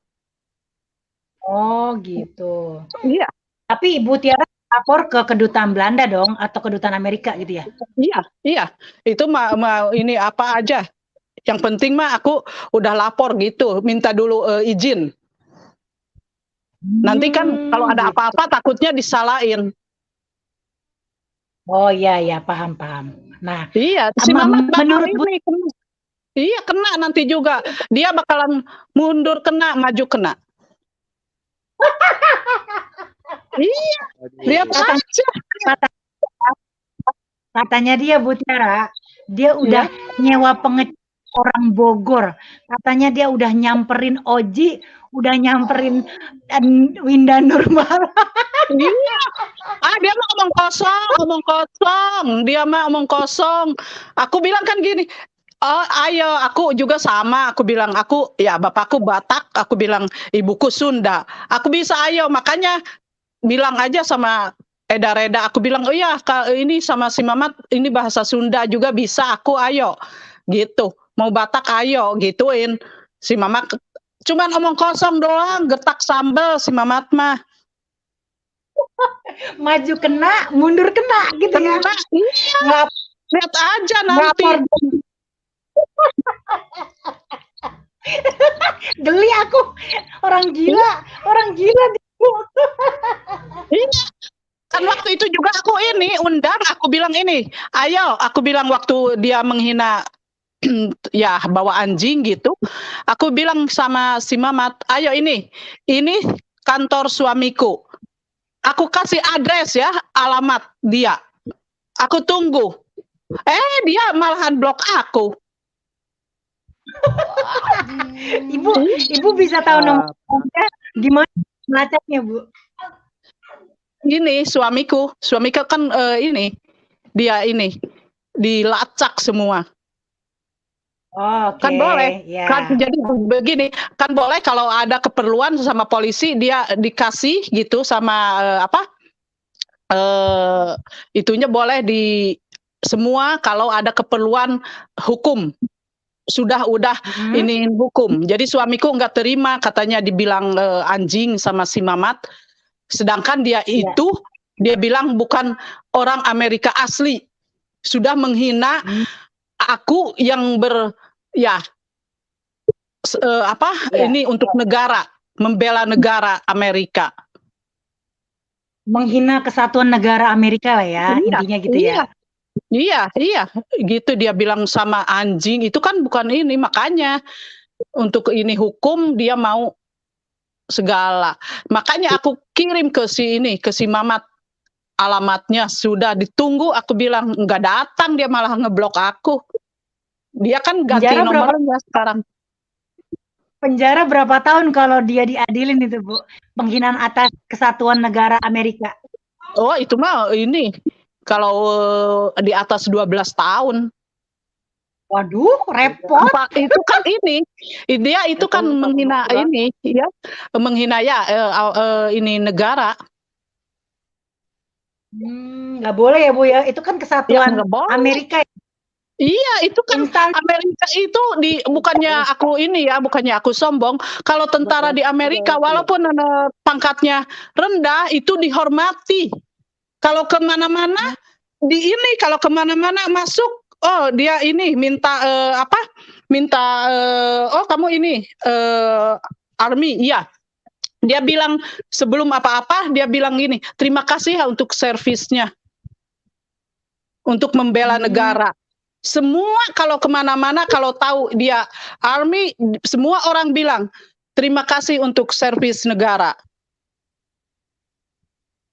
Oh gitu. Iya. Tapi Ibu Tiara lapor ke kedutaan Belanda dong atau kedutaan Amerika gitu ya? Iya. Itu mau ini apa aja. Yang penting mah aku udah lapor gitu, minta dulu izin. Nanti kan kalau ada apa-apa takutnya disalahin. Oh iya, paham. Nah, iya, si Mamat menurut Bu iya kena nanti juga. Dia bakalan mundur kena, maju kena. Iya, lihat Katanya, aja. kata- katanya dia Bu Tiara, dia udah nyewa pengecek orang Bogor. Katanya dia udah nyamperin Oji, udah nyamperin Winda Nurmala. Iya. Dia mah omong kosong. Dia mah omong kosong. Aku bilang kan gini, oh ayo, aku juga sama. Aku bilang, ya bapakku Batak, aku bilang ibuku Sunda. Aku bisa ayo, makanya bilang aja sama Reda, aku bilang, oh iya, ini sama si Mamat, ini bahasa Sunda juga bisa, aku ayo. Gitu, mau Batak ayo, gituin. Si Mamat cuman omong kosong doang, getak sambel si Mamat mah. Maju kena, mundur kena gitu ya. Kena, iya. Lihat aja nanti. Geli aku, orang gila. Iya. Kan waktu itu juga aku undang, aku bilang ayo, aku bilang waktu dia menghina ya bawa anjing gitu, aku bilang sama si Mamat, ayo ini kantor suamiku, aku kasih address ya, alamat dia, aku tunggu. Dia malahan blok aku. Ibu bisa tahu nomornya gimana melacaknya, Bu? Ini suamiku kan dia dilacak semua. Oh, Kan boleh, ya. kan jadi begini, kan boleh kalau ada keperluan sama polisi dia dikasih gitu sama itunya boleh di semua kalau ada keperluan hukum udah ini hukum. Jadi suamiku nggak terima, katanya dibilang anjing sama si Mamat. Sedangkan dia itu dia bilang bukan orang Amerika asli, sudah menghina aku yang ini untuk negara, membela negara Amerika. Menghina kesatuan negara Amerika lah ya, intinya gitu ya. Iya, gitu dia bilang sama anjing, itu kan bukan ini, makanya untuk ini hukum dia mau segala. Makanya aku kirim ke si Mamat alamatnya, sudah ditunggu, aku bilang nggak datang, dia malah ngeblok aku. Dia kan ganti nomornya sekarang. Penjara berapa tahun kalau dia diadilin itu, Bu? Penghinaan atas kesatuan negara Amerika. Oh, itu mah kalau di atas 12 tahun. Waduh, repot. Itu kan dia itu kan menghina menghina ini negara. Nggak boleh ya, Bu ya. Itu kan kesatuan Amerika. Iya, itu kan Amerika itu bukannya aku sombong. Kalau tentara di Amerika walaupun pangkatnya rendah itu dihormati. Kalau kemana-mana kalau kemana-mana masuk, oh dia minta oh kamu army, iya. Dia bilang sebelum apa-apa dia bilang gini, terima kasih ya untuk servisnya, untuk membela negara. Semua kalau kemana-mana kalau tahu dia army, semua orang bilang terima kasih untuk servis negara.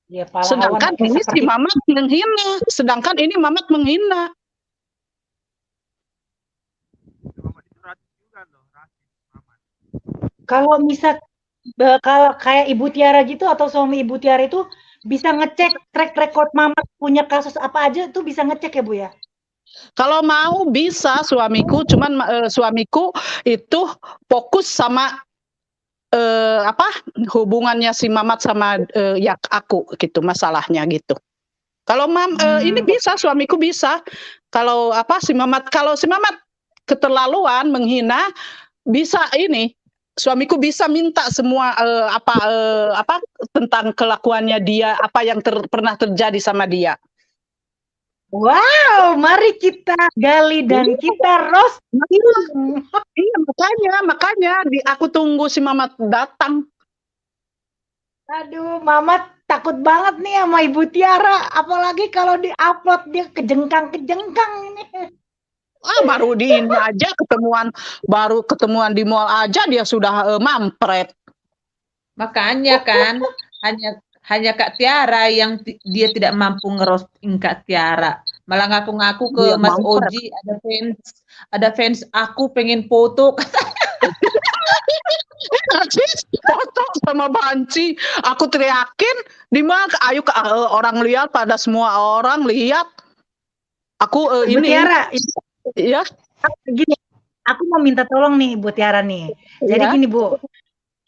Ya, sedangkan ini si Mamat menghina, sedangkan ini Mamat menghina. Kalau kalau kayak Ibu Tiara gitu atau suami Ibu Tiara itu bisa ngecek track record Mamat punya kasus apa aja tuh bisa ngecek ya, Bu ya? Kalau mau bisa suamiku, cuman suamiku itu fokus sama hubungannya si Mamat sama aku gitu, masalahnya gitu. Kalau ini bisa, suamiku bisa. Kalau si Mamat keterlaluan menghina, bisa suamiku bisa minta semua tentang kelakuannya dia, apa yang pernah terjadi sama dia. Wow, mari kita gali dan kita roast. Iya, makanya aku tunggu si Mamat datang. Aduh, Mamat takut banget nih sama Ibu Tiara, apalagi kalau di-upload dia kejengkang ini. Baru ketemuan di mall aja dia sudah mampret. Makanya kan hanya Kak Tiara yang dia tidak mampu ngerosting Kak Tiara. Malah ngaku-ngaku ke Dia Mas mampet. Oji, ada fans aku pengen foto. Najis foto sama Banci. Aku teriakin, di mana ayo orang lihat, pada semua orang lihat. Aku Bu ini Tiara, ya, gini, aku mau minta tolong nih Bu Tiara nih. Jadi ya. gini Bu,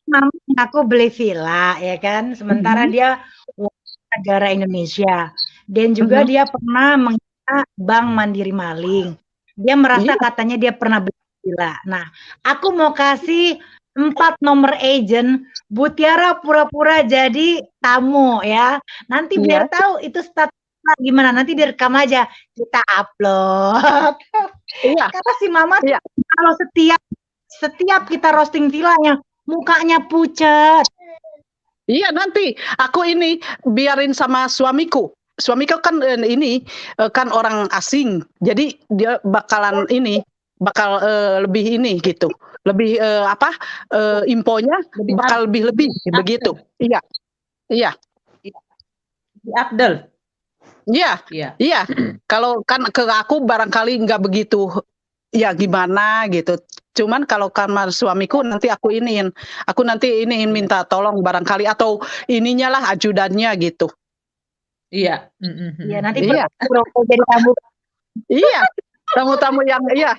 Mama aku beli villa ya kan, sementara Mhm. dia warga negara Indonesia dan juga Mhm. dia pernah mengira Bank Mandiri maling. Dia merasa Iya. katanya dia pernah beli villa. Nah, aku mau kasih 4 nomor agent, Bu Tiara pura-pura jadi tamu ya. Nanti Iya. biar tahu itu statusnya gimana, nanti direkam aja, kita upload. Iya. Karena si Mama Iya. kalau setiap kita roasting villanya, mukanya pucat. Iya, nanti aku ini biarin sama suamiku. Suamiku kan ini kan orang asing. Jadi dia bakalan ini bakal lebih ini gitu. Lebih apa? Infonya Lebih bakal lebih begitu. Iya. Iya. Di Abdel. Iya. Iya. Iya. Kalau kan ke aku barangkali nggak begitu ya gimana gitu. Cuman kalau kamar suamiku nanti aku nanti minta tolong barangkali atau ininya lah ajudannya gitu. Iya. Iya, nanti Iya. jadi tamu. Iya. Tamu-tamu yang iya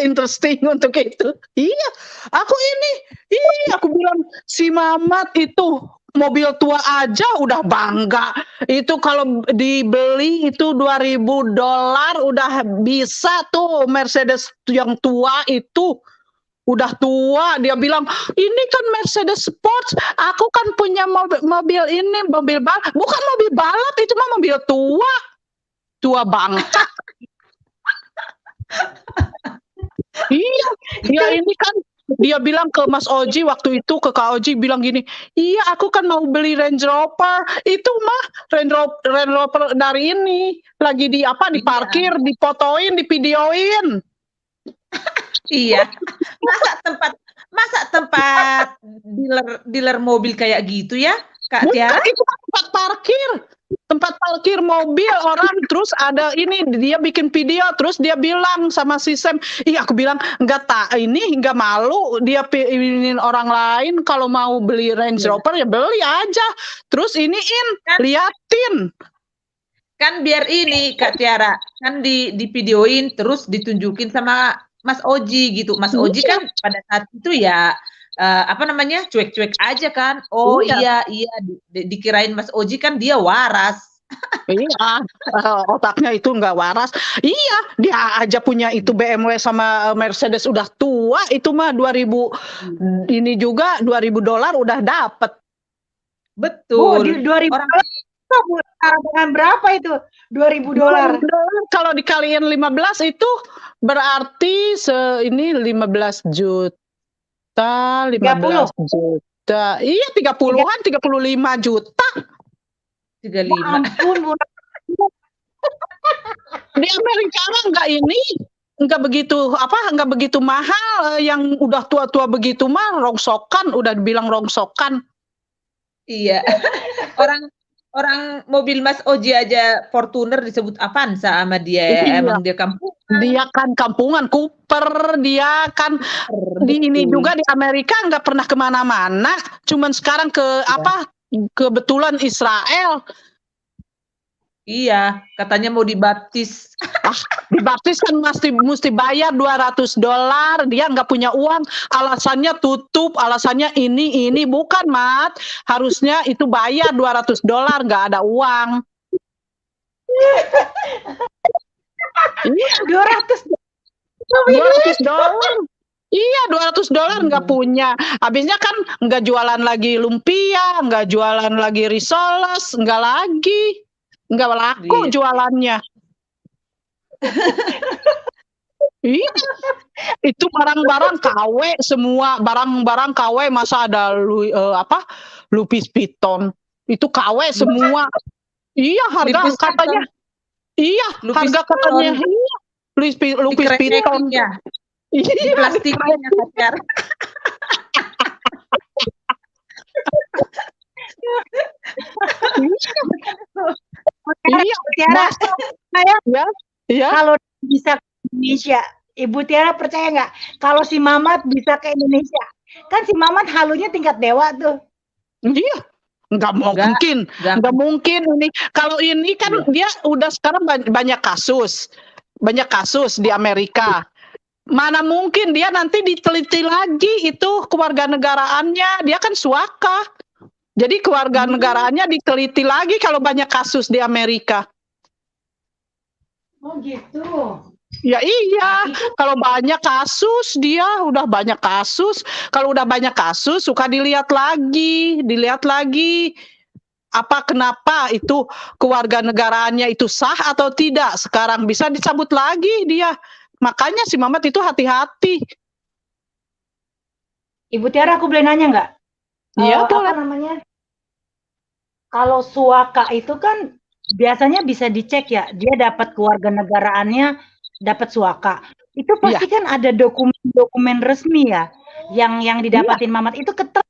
interesting untuk itu. Iya. Aku bilang si Mamat itu mobil tua aja udah bangga. Itu kalau dibeli itu $2.000 udah bisa tuh Mercedes yang tua itu. Udah tua, dia bilang, ini kan Mercedes Sports, aku kan punya mobil ini, mobil balap. Bukan mobil balap, itu mah mobil tua. Tua bangka. Iya, dia ini kan dia bilang ke Mas Oji waktu itu, ke Kak Oji bilang gini, iya aku kan mau beli Range Rover, itu mah Range Rover dari ini, lagi diparkir, difotoin, divideoin. Iya. Masa tempat dealer mobil kayak gitu ya, Kak Tiara? Itu tempat parkir. Tempat parkir mobil orang, terus ada ini dia bikin video, terus dia bilang sama si Sam, aku bilang nggak malu dia pilih orang lain kalau mau beli Range Rover ya beli aja, terus liatin. Kan biar ini Kak Tiara, kan di videoin terus ditunjukin sama Mas Oji gitu. Mas Oji kan pada saat itu ya cuek-cuek aja kan. Oh iya dikirain Mas Oji kan dia waras. Iya, otaknya itu nggak waras. Iya, dia aja punya itu BMW sama Mercedes udah tua, itu mah 2000 ini juga $2.000 udah dapet. Betul. 2.000 dengan berapa itu? $2.000. Kalau dikaliin 15 itu berarti ini 15 juta, 15 juta. Iya, 30-an, 35 juta. 35. Ampun, Di Amerika nggak begitu mahal. Yang udah tua-tua begitu mah rongsokan, udah dibilang rongsokan. Iya. Orang mobil Mas Oji aja Fortuner disebut Avanza sama dia. Iya. Emang dia kampungan. Dia kan kampungan, Cooper, dia kan di ini juga di Amerika nggak pernah kemana-mana, cuman sekarang kebetulan Israel. Iya, katanya mau dibaptis. Dibaptis kan mesti bayar $200, dia nggak punya uang, alasannya tutup, alasannya ini bukan, Mat, harusnya itu bayar $200, nggak ada uang. $200. Iya, $200 nggak punya. Habisnya kan nggak jualan lagi lumpia, nggak jualan lagi risoles, nggak laku jualannya. Iya, itu barang-barang KW semua, barang-barang KW, masa ada Louis Vuitton, itu KW semua. Iya, harga katanya. Iya, harga katanya. Iya, Louis Vuitton. Di plastiknya Kak. Tiara, Masa saya ya? Ya. kalau bisa ke Indonesia, Ibu Tiara percaya nggak? Kalau si Mamat bisa ke Indonesia, kan si Mamat halunya tingkat dewa tuh. Iya. Nggak mungkin, nggak mungkin ini. Kalau ini kan dia udah sekarang banyak kasus di Amerika. Mana mungkin dia nanti diteliti lagi itu kewarganegaraannya. Dia kan suaka. Jadi kewarganegaraannya diteliti lagi kalau banyak kasus di Amerika. Oh gitu. Ya iya, kalau banyak kasus dia udah banyak kasus. Kalau udah banyak kasus suka dilihat lagi. Apa kenapa itu kewarganegaraannya itu sah atau tidak? Sekarang bisa dicabut lagi dia. Makanya si Mamat itu hati-hati. Ibu Tiara, aku boleh nanya nggak? Iya, Apa boleh. namanya? Kalau suaka itu kan biasanya bisa dicek ya, dia dapat kewarganegaraannya, dapat suaka. Itu pasti kan ada dokumen resmi ya, yang didapatin Mamat itu ketat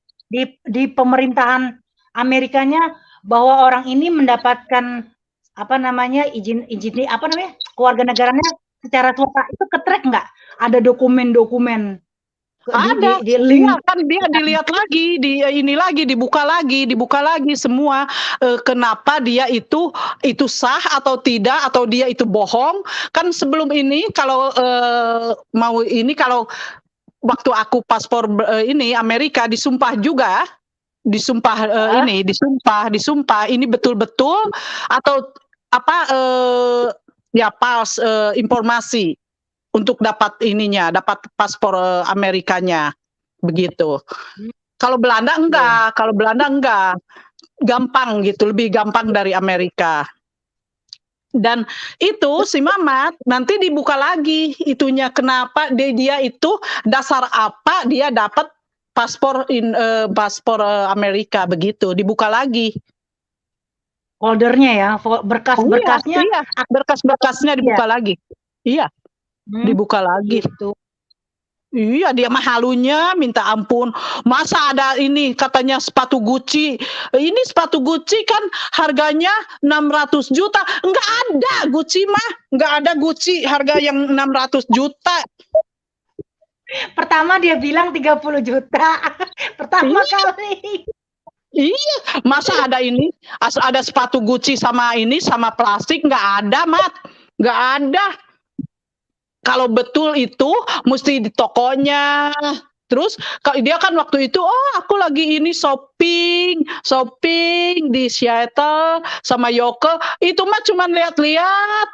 di pemerintahan Amerikanya bahwa orang ini mendapatkan apa namanya izin apa namanya kewarganegaraannya secara suaka itu ketrek nggak? Ada dokumen-dokumen Ada, di link iya kan dia dilihat lagi, dibuka lagi semua kenapa dia itu sah atau tidak atau dia itu bohong. Kan sebelum ini kalau kalau waktu aku paspor ini Amerika disumpah juga, disumpah ini betul-betul atau apa ya pas informasi untuk dapat paspor Amerikanya begitu. Kalau Belanda enggak, gampang gitu, lebih gampang dari Amerika. Dan itu si Mamat nanti dibuka lagi itunya kenapa dia itu dasar apa dia dapat paspor Amerika begitu, dibuka lagi. Foldernya ya, berkas-berkasnya. Iya, berkas-berkasnya dibuka lagi. Iya. Dibuka lagi. Gitu. Iya, dia mah halunya minta ampun. Masa ada ini katanya sepatu Gucci. Ini sepatu Gucci kan harganya 600 juta. Enggak ada Gucci mah. Enggak ada Gucci harga yang 600 juta. Pertama dia bilang 30 juta. Pertama kali. Iya, masa ada ini? Ada sepatu Gucci sama plastik enggak ada, Mat. Enggak ada. Kalau betul itu mesti di tokonya. Terus dia kan waktu itu aku lagi ini shopping di Seattle sama Yoke. Itu mah cuman lihat-lihat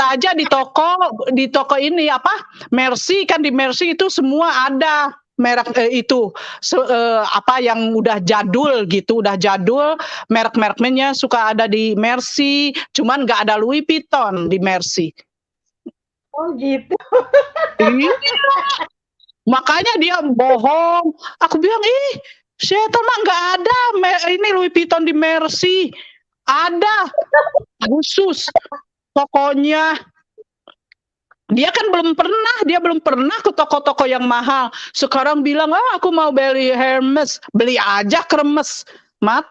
aja di toko ini apa? Mercy kan, di Mercy itu semua ada merek itu apa yang udah jadul gitu, merek-mereknya suka ada di Mercy, cuman nggak ada Louis Vuitton di Mercy. Oh gitu. Iya. Makanya dia bohong. Aku bilang Seattle mah nggak ada ini Louis Vuitton di Mercy. Ada khusus tokonya. Dia kan belum pernah ke toko-toko yang mahal. Sekarang bilang, aku mau beli Hermes. Beli aja Hermes, Mat.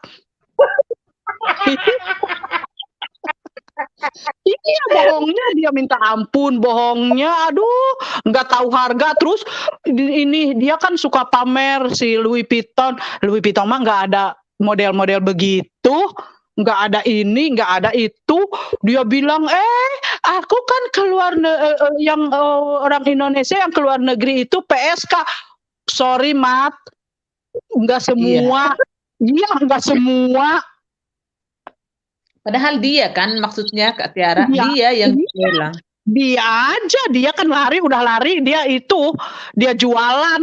Iya, bohongnya dia minta ampun, bohongnya. Aduh, nggak tahu harga. Terus ini dia kan suka pamer si Louis Vuitton. Louis Vuitton mah nggak ada model-model begitu. Nggak ada ini, nggak ada itu. Dia bilang, aku kan yang orang Indonesia yang keluar negeri itu PSK. Sorry, Mat. Nggak semua. Iya, nggak semua. Padahal dia kan maksudnya Kak Tiara, dia yang bilang. Dia aja, dia kan udah lari, dia jualan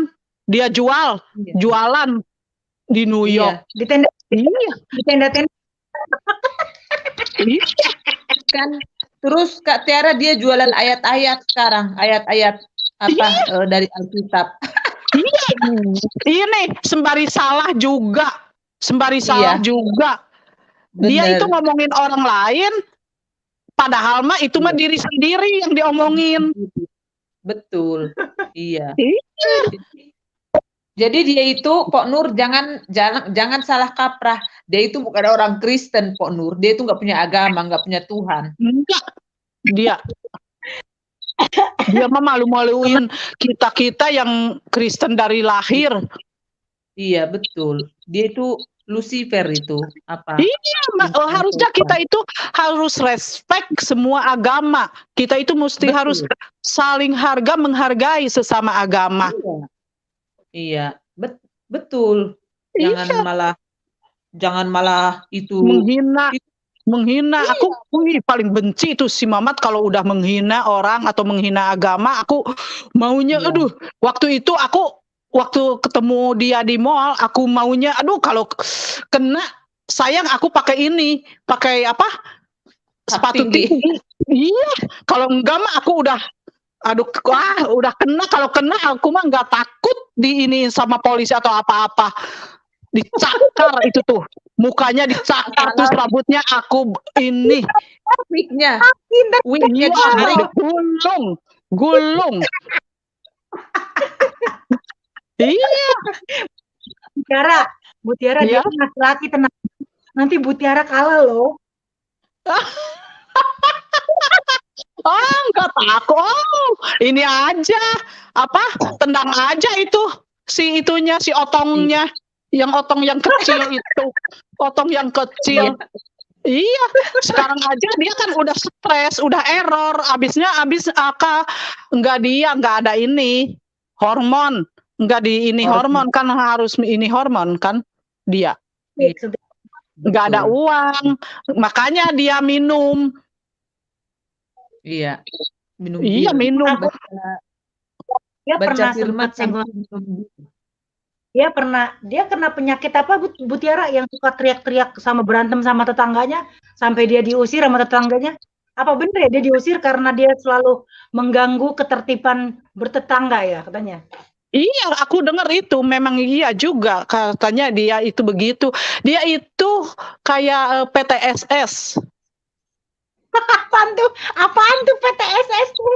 di New York. Di tenda-tenda. Kan terus Kak Tiara dia jualan ayat-ayat sekarang, ayat-ayat apa dari Alkitab. Ini sembari salah juga. Dia itu ngomongin orang lain, padahal mah itu mah diri sendiri yang diomongin. Betul. Iya. Jadi dia itu Pok Nur jangan salah kaprah. Dia itu bukan orang Kristen, Pok Nur. Dia itu nggak punya agama, nggak punya Tuhan. Enggak, dia mah malu-maluin kita yang Kristen dari lahir. Iya, betul. Dia itu Lucifer itu apa? Iya, harusnya kita itu harus respect semua agama. Kita itu mesti Betul. harus saling menghargai sesama agama. Iya, betul. Iya. Jangan malah itu menghina. Iya. Aku paling benci itu si Mamat kalau udah menghina orang atau menghina agama. Aku maunya Iya. aduh, waktu itu aku ketemu dia di mall, aku maunya aduh kalau kena sayang aku pakai apa? Sepatu tinggi. Iya, kalau enggak mah aku udah udah kena. Kalau kena aku mah nggak takut ini sama polisi atau apa-apa. Dicakar itu tuh, mukanya dicakar, terus rambutnya aku ini wignya gulung. Iya. Bu Tiara dia laki-laki, tenang. Nanti Bu Tiara kalah loh. Enggak takut. Ini aja tendang aja itu si otongnya, yang otong yang kecil itu, otong yang kecil. Iya, sekarang aja dia kan udah stres, udah error, habis nggak ada ini hormon, nggak di ini hormon kan, harus ini hormon kan dia, nggak ada uang, makanya dia minum. Iya, minum. Iya, minum. Baca firman dia kena penyakit apa Bu Tiara, yang suka teriak-teriak sama berantem sama tetangganya sampai dia diusir sama tetangganya? Apa benar ya dia diusir karena dia selalu mengganggu ketertiban bertetangga ya katanya? Iya, aku dengar itu memang iya juga katanya dia itu begitu. Dia itu kayak PTSS. Apaan tuh PTSS tuh?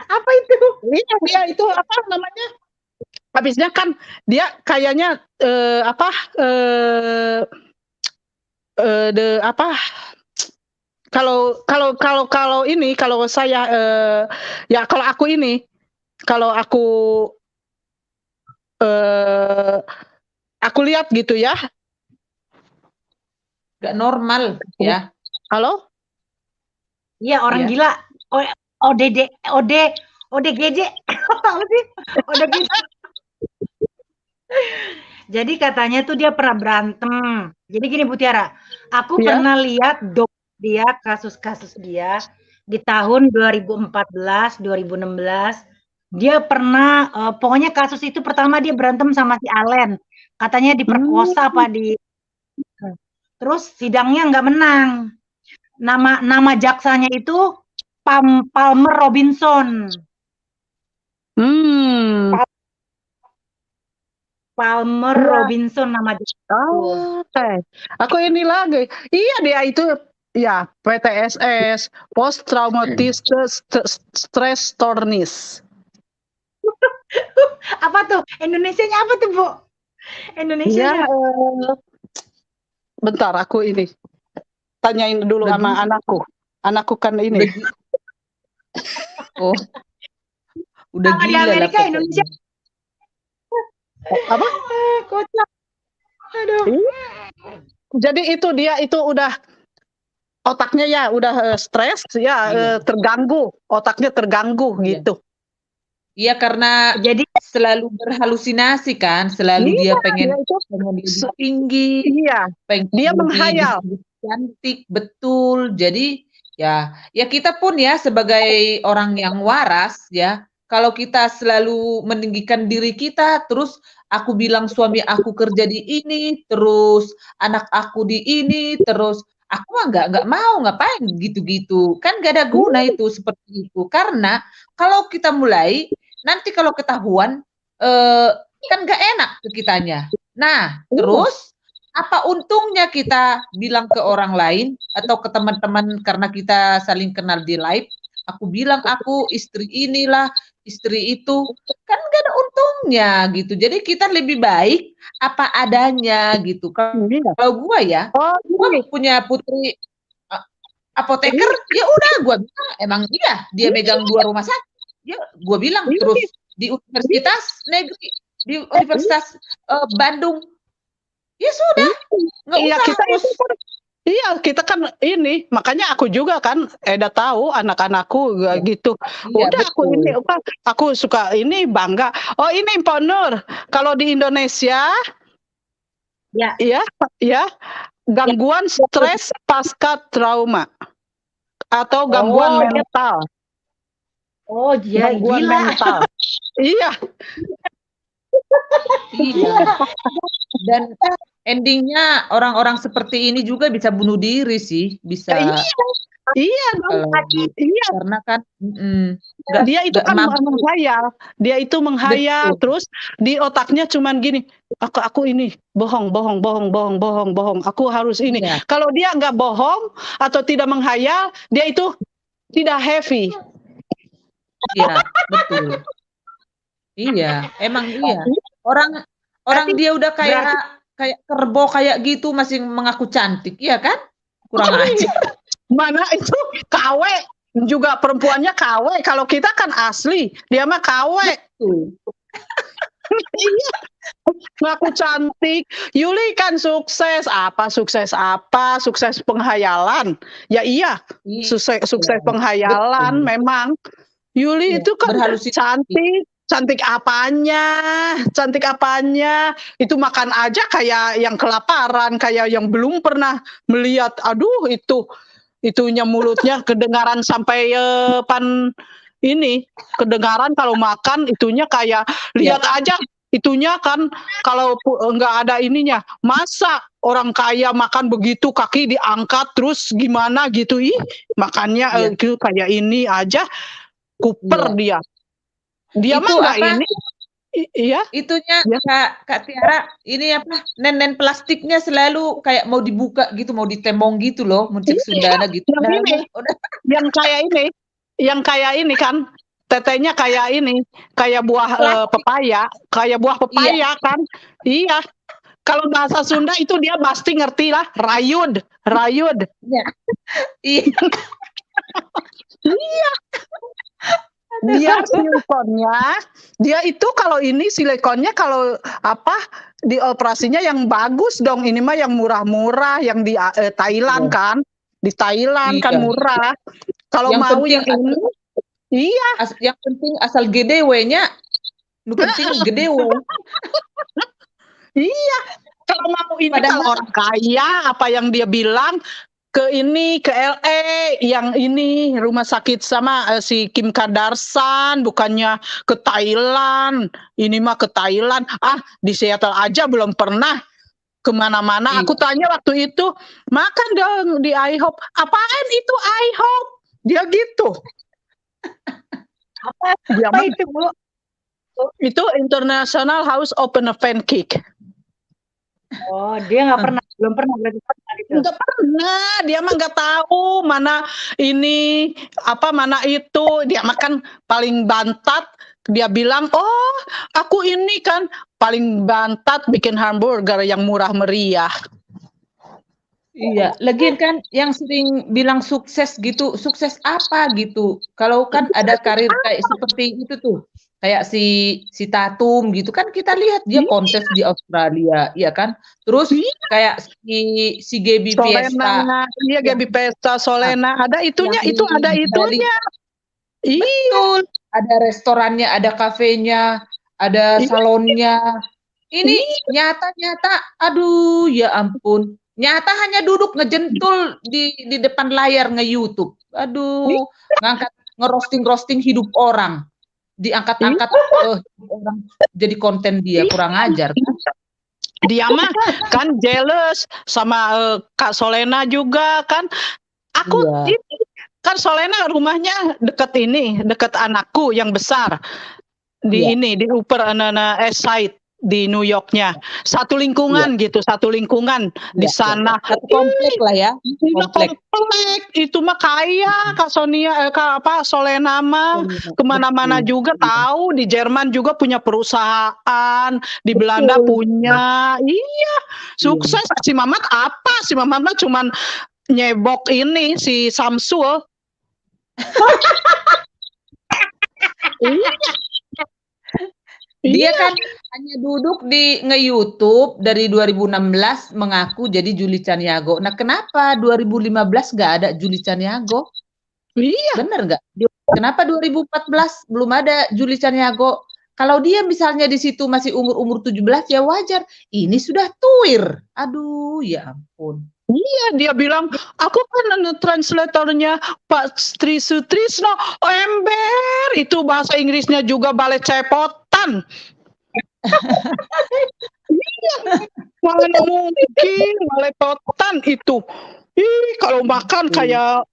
Apa itu? Iya, dia itu apa namanya? Habisnya kan dia kayaknya kalau ini, kalau saya ya kalau aku ini, kalau aku lihat gitu ya, nggak normal ya. Halo? Iya, orang gila. ODGJ. ODGJ. Jadi katanya tuh dia pernah berantem. Jadi gini Bu Tiara, aku pernah lihat dia, kasus-kasus dia di tahun 2014, 2016. Dia pernah, pokoknya kasus itu pertama dia berantem sama si Allen. Katanya diperkosa terus sidangnya nggak menang. Nama jaksanya itu Palmer Robinson. Palmer Robinson nama dia. Aku ini lagi. Iya, dia itu ya PTSS, post traumatic stress tourniquet. Apa tuh? Indonesianya apa tuh, Bu? Indonesianya. Ya, bentar aku ini tanyain dulu sama anakku. Anakku kan ini. Udah gila di Amerika, Indonesia. Apa? Kocak. Aduh. Jadi itu dia itu udah otaknya ya udah stres ya, terganggu, otaknya terganggu gitu. Iya, karena jadi selalu berhalusinasi kan, selalu dia pengen tinggi, pengen dia menghayal cantik, betul. Jadi ya kita pun ya sebagai orang yang waras ya, kalau kita selalu meninggikan diri kita, terus aku bilang suami aku kerja di ini, terus anak aku di ini, terus aku mah nggak mau, ngapain gitu-gitu, kan gak ada guna itu seperti itu. Karena kalau kita mulai nanti kalau ketahuan kan gak enak ke kitanya. Nah, terus apa untungnya kita bilang ke orang lain atau ke teman-teman karena kita saling kenal di live, Aku bilang aku istri inilah, istri itu, kan gak ada untungnya gitu. Jadi kita lebih baik apa adanya gitu. Iya. Kalau gua ya, Oh, gua ini. punya putri apoteker, ya udah gua bilang emang dia megang 2 rumah sakit. Ya gua bilang terus di universitas negeri, di Universitas Bandung. Ya sudah, nggak Iya, usah kita harus. itu kan, iya kita kan ini, makanya aku juga kan Eda tahu anak-anakku Iya, gitu. iya Udah aku betul. ini aku suka ini bangga. Oh, ini Pak Nur. Kalau di Indonesia Ya, ya gangguan stres pasca trauma atau gangguan oh dia, mental. oh dia Gangguan gila. mental. Iya, Iya. Dan endingnya orang-orang seperti ini juga bisa bunuh diri sih, bisa iya, iya dong. kalau Iya, karena kan nggak dia itu nggak kan mampu. menghayal. Dia itu menghayal Betul. terus di otaknya cuman gini, aku ini bohong. Aku harus ini. Iya, Kalau dia nggak bohong atau tidak menghayal, dia itu tidak happy. iya, betul. Iya, emang iya. Orang Berarti dia udah kayak berarti kerbau kayak gitu masih mengaku cantik, iya kan? Kurang ajar. Mana itu KW juga perempuannya KW. Kalau kita kan asli, dia mah KW. Betul. Iya, ngaku cantik. Yuli kan sukses apa? Sukses penghayalan. Ya iya, sukses Iya, penghayalan betul. memang. Yuli Iya, itu kan berhalusinasi. cantik apanya. Itu makan aja kayak yang kelaparan, kayak yang belum pernah melihat. Aduh, itunya mulutnya kedengaran sampai ini kedengaran kalau makan itunya kayak lihat aja itunya kan kalau nggak ada ininya, masa orang kaya makan begitu kaki diangkat terus gimana gitu, makannya Iya. itu kayak ini aja kuper Iya. dia mah Itu nggak apa? ini. Iya, Itunya ya. Kak Tiara, ini apa? Nen plastiknya selalu kayak mau dibuka gitu, mau ditemong gitu loh, muncul Sundana gitu. Yang ini, Udah. yang kayak ini kan tetenya kayak ini, kayak buah pepaya, Iya. kan. Iya. Kalau bahasa Sunda itu dia pasti ngerti lah, rayud. Iya. Iya. Iya. Dia silikonnya, dia itu kalau ini silikonnya kalau apa di operasinya yang bagus dong. Ini mah yang murah-murah yang di Thailand kan. Di Thailand kan murah. Kalau yang mau penting yang ini, iya. Yang penting asal gede we-nya. Nu penting gede we. Iya. Kalau mau ini Padahal kalau orang kaya apa yang dia bilang ke LA yang ini rumah sakit sama si Kim Kardashian, bukannya ke Thailand. Ini mah ke Thailand. Di Seattle aja belum pernah kemana-mana. Iya. Aku tanya waktu itu, makan dong di IHOP. Apaan itu IHOP? Dia gitu. apa itu Bu? Itu International House of Pancake. Oh, dia belum pernah berarti gitu. Nggak pernah, dia mah nggak tahu mana ini apa mana itu. Dia makan paling bantat. Dia bilang, oh aku ini kan paling bantat bikin hamburger yang murah meriah. Iya, lagian kan yang sering bilang sukses gitu, sukses apa gitu? Kalau kan ada karir kayak seperti itu tuh, kayak si Tatum gitu kan kita lihat dia kontes di Australia, ya kan? Terus kayak si Gaby Fiesta, Iya Gaby Fiesta, Solena, ada itunya, itu ada itunya. Betul, ada restorannya, ada kafenya, ada salonnya. Ini nyata-nyata, aduh ya ampun. Nyata hanya duduk ngejentul di depan layar nge-YouTube. Aduh, ngerosting hidup orang. Diangkat-angkat orang jadi konten dia, kurang ajar kan? Dia mah kan jealous sama Kak Solena juga kan. Aku kan Solena rumahnya deket anakku yang besar di ini di Upper East Side. di New Yorknya. Satu Iya, lingkungan gitu, satu lingkungan di iya, iya. sana. Satu komplek lah ya, Iya komplek. komplek, itu mah kaya Kak Sonia, Kak apa Solena mah kemana-mana Betul, juga iya. tahu, di Jerman juga punya perusahaan, di Belanda Betul. punya, iya Iya. sukses. Si Mamat apa? Si Mamat mah cuman nyebok ini si Samsul. Iya, Dia iya, kan hanya duduk di nge-YouTube dari 2016 mengaku jadi Juli Caniago. Nah, kenapa 2015 nggak ada Juli Caniago? iya, Bener nggak? Kenapa 2014 belum ada Juli Caniago? Kalau dia misalnya di situ masih umur-umur 17 ya wajar. Ini sudah tuir. Aduh, ya ampun. iya. Dia bilang, aku kan translatornya Pak Tri Sutrisno. Oh, ember, itu bahasa Inggrisnya juga balik cepotan. Iya, mana mungkin balepotan itu. Ih, kalau makan kayak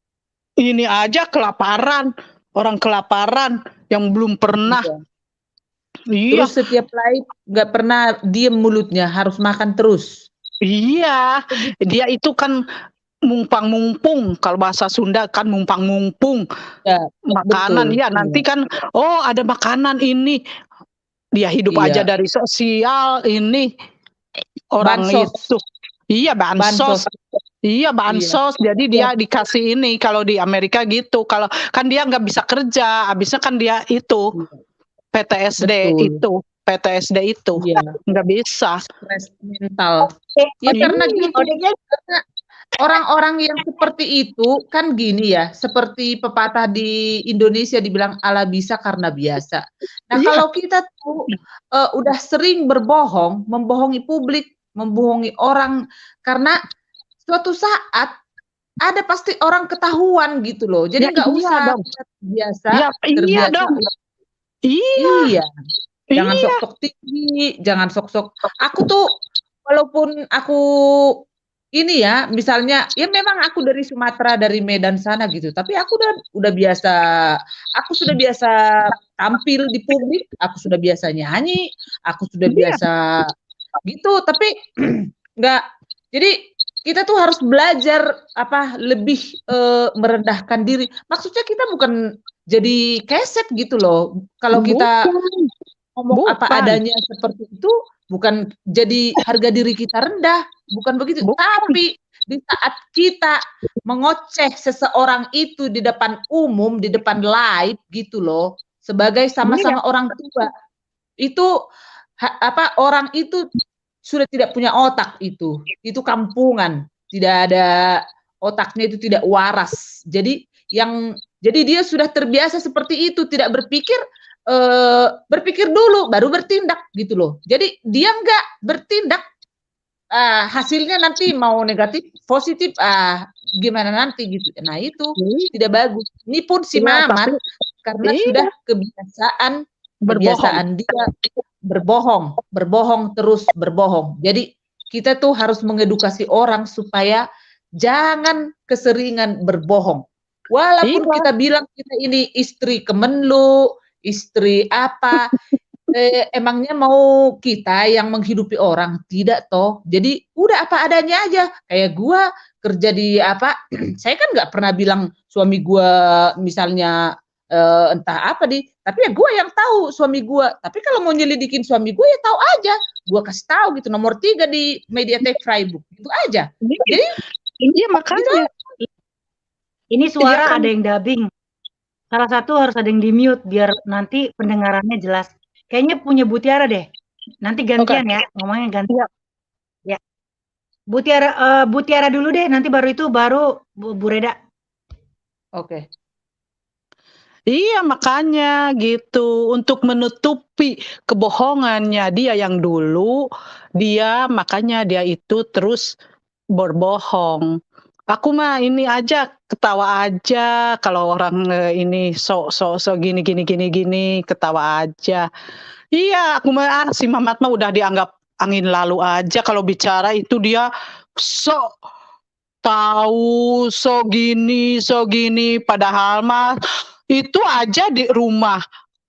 ini aja kelaparan. Orang kelaparan yang belum pernah. Iya. Iya, Terus setiap live nggak pernah diem mulutnya, harus makan terus. iya. Dia itu kan mumpang-mumpung. Kalau bahasa Sunda kan mumpang-mumpung. Ya, Makanan, betul. ya nanti Iya. kan, oh ada makanan ini. Dia hidup aja Iya. dari sosial ini. Orang Bansos. itu. Iya, bansos. Bansos. Iya, Iya. bansos. Jadi dia dikasih ini. Kalau di Amerika gitu. Kalau kan dia nggak bisa kerja. Habisnya kan dia itu PTSD Betul. itu. PTSD itu. Iya. Nggak bisa. Stres mental. Ya karena gitu. Karena orang-orang yang seperti itu kan gini ya, seperti pepatah di Indonesia dibilang ala bisa karena biasa. Nah, Iya. kalau kita tuh udah sering berbohong, membohongi publik, membohongi orang, karena suatu saat ada pasti orang ketahuan gitu loh. Jadi Ya, nggak iya usah dong. terbiasa, Ya, iya terbiasa. dong. Iya. Iya. Jangan Iya. sok-sok tinggi, jangan sok-sok. Aku tuh walaupun aku ini ya, misalnya ya memang aku dari Sumatera, dari Medan sana gitu, tapi aku udah biasa, aku sudah biasa tampil di publik, aku sudah biasa nyanyi, aku sudah Iya. biasa gitu, tapi nggak. Jadi kita tuh harus belajar apa lebih merendahkan diri. Maksudnya kita bukan jadi keset gitu loh. Kalau kita ngomong apa Bukan. adanya seperti itu, bukan jadi harga diri kita rendah, bukan begitu. Bukan. Tapi di saat kita mengoceh seseorang itu di depan umum, di depan live gitu loh, sebagai sama-sama orang tua, itu apa orang itu sudah tidak punya otak itu kampungan, tidak ada otaknya, itu tidak waras. Jadi dia sudah terbiasa seperti itu, tidak berpikir dulu baru bertindak gitu loh. Jadi dia nggak bertindak, hasilnya nanti mau negatif positif gimana nanti gitu. Nah itu tidak bagus. Ini pun si Mamat karena sudah kebiasaan dia berbohong terus berbohong. Jadi kita tuh harus mengedukasi orang supaya jangan keseringan berbohong. Walaupun kita bilang kita ini istri Kemenlu, istri apa, emangnya mau kita yang menghidupi orang? Tidak toh. Jadi udah apa adanya aja. Kayak gua kerja di apa, saya kan nggak pernah bilang suami gua misalnya entah apa tapi ya gua yang tahu suami gua. Tapi kalau mau nyelidikin suami gua ya tahu aja. Gua kasih tahu gitu, nomor 3 di Mediatek Freiburg. Itu aja. Jadi iya makanya. Ini suara ada yang dubbing. Salah satu harus ada yang di mute biar nanti pendengarannya jelas. Kayaknya punya Bu Tiara deh. Nanti gantian ya, ngomongnya gantian. Ya. Bu Tiara dulu deh, nanti baru Bu Reda. Oke. Iya makanya gitu, untuk menutupi kebohongannya dia yang dulu, makanya dia itu terus berbohong. Aku mah ini aja ketawa aja kalau orang ini so gini ketawa aja. Iya, aku mah si Mamat mah udah dianggap angin lalu aja kalau bicara itu dia so tahu so gini padahal mah itu aja di rumah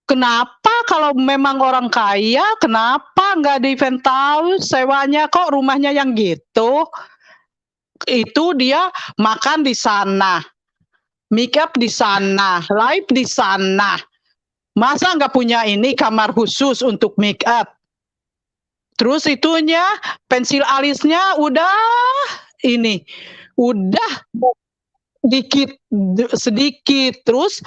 Kenapa kalau memang orang kaya, kenapa nggak di penthouse sewanya, kok rumahnya yang gitu? Itu dia makan di sana, make up di sana, live di sana. Masa nggak punya ini kamar khusus untuk make up? Terus itunya, pensil alisnya udah sedikit. Terus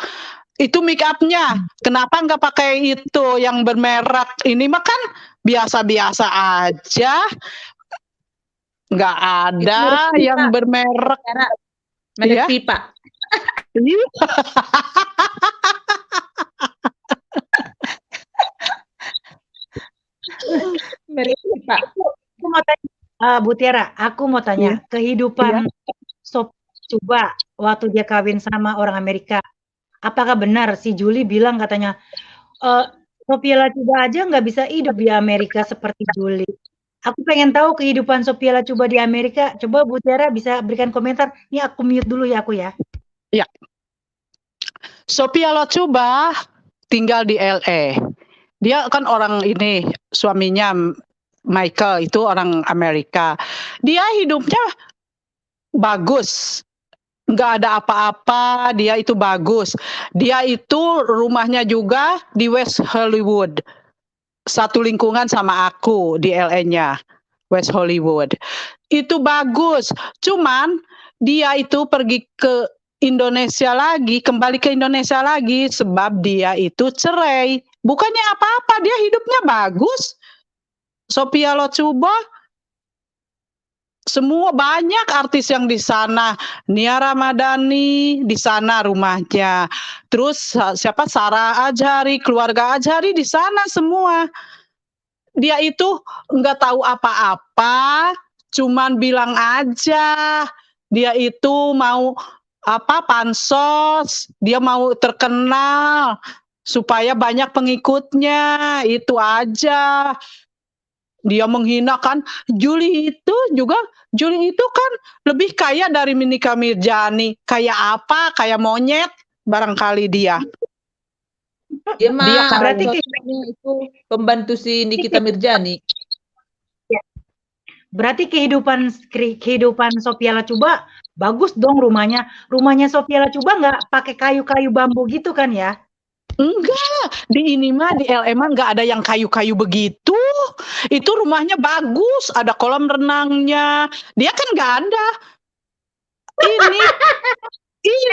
itu make upnya, kenapa nggak pakai itu yang bermerek? Ini mah kan biasa-biasa aja, nggak Itu ada merek yang pipa, bermerek. Tiara. Merek Iya. pipa. Merek pipa. Aku mau tanya, Bu Tiara, aku mau tanya, kehidupan Sophia Latjuba waktu dia kawin sama orang Amerika, apakah benar si Julie bilang katanya, Sophia Latjuba aja nggak bisa hidup di Amerika seperti Julie. Aku pengen tahu kehidupan Sophia Latjuba di Amerika. Coba Bu Tiara bisa berikan komentar. Ini aku mute dulu ya aku ya. Ya. Sophia Latjuba tinggal di LA. Dia kan orang ini, suaminya Michael itu orang Amerika. Dia hidupnya bagus. Nggak ada apa-apa, dia itu bagus. Dia itu rumahnya juga di West Hollywood. Satu lingkungan sama aku di LA-nya, West Hollywood. Itu bagus. Cuman dia itu pergi ke Indonesia lagi, kembali ke Indonesia lagi sebab dia itu cerai. Bukannya apa-apa, dia hidupnya bagus. Sophia Latjuba, semua banyak artis yang di sana. Nia Ramadhani di sana rumahnya. Terus siapa, Sarah Azhari, keluarga Azhari di sana semua. Dia itu nggak tahu apa-apa, cuman bilang aja dia itu mau pansos, dia mau terkenal supaya banyak pengikutnya, itu aja. Dia menghinakan Julie itu kan lebih kaya dari Nikita Mirzani. Kayak apa? Kayak monyet barangkali dia. Dia mah berarti itu pembantu si Nikita Mirzani. Berarti kehidupan Sophia Latjuba bagus dong rumahnya. Rumahnya Sophia Latjuba nggak pakai kayu-kayu bambu gitu kan ya? Enggak, di ini mah di LA mah nggak ada yang kayu-kayu begitu. Itu rumahnya bagus, ada kolam renangnya. Dia kan nggak ada.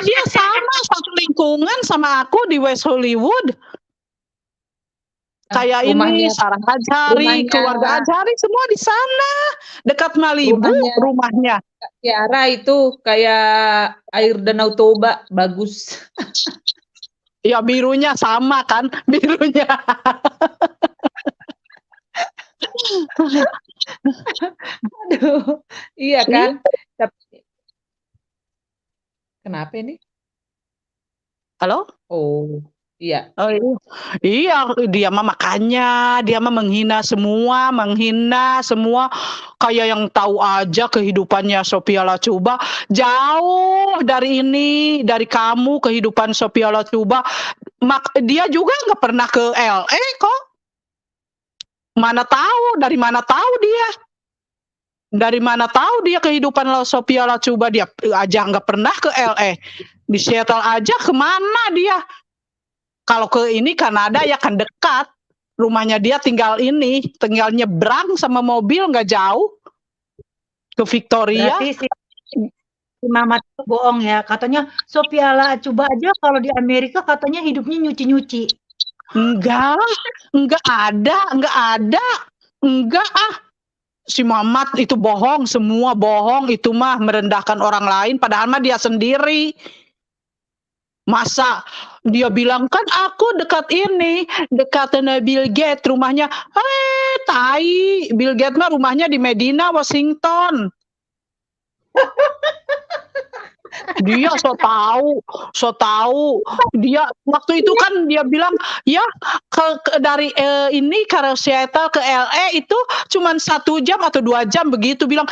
Dia sama satu lingkungan sama aku di West Hollywood. Kayak ini Sarah Azhari, keluarga Azhari semua di sana, dekat Malibu rumahnya. Tiara itu kayak air Danau Toba, bagus. Ya birunya sama kan, birunya. Aduh, iya kan? Kenapa ini? Halo? Oh, iya. Oh iya, dia mah makanya, dia mah menghina semua, kayak yang tahu aja kehidupannya Sophia Latjuba. Jauh dari kamu kehidupan Sophia Latjuba. Dia juga nggak pernah ke LA kok. Dari mana tahu dia? Dari mana tahu dia kehidupan Sophia Latjuba? Dia aja nggak pernah ke LA. Di Seattle aja kemana dia? Kalau ke Kanada ya kan dekat. Rumahnya dia tinggal nyebrang sama mobil nggak jauh. Ke Victoria. Berarti si Mamat itu bohong ya. Katanya Sophia Latjuba aja kalau di Amerika katanya hidupnya nyuci-nyuci. Enggak ada. Enggak Si Mamat itu bohong, semua bohong. Itu mah merendahkan orang lain. Padahal mah dia sendiri. Masa dia bilang kan aku dekat Bill Gates rumahnya. Tai. Bill Gates mah rumahnya di Medina, Washington. Dia so tahu. Dia waktu itu kan dia bilang ya dari ke Seattle ke LA itu cuma 1 jam atau 2 jam begitu, bilang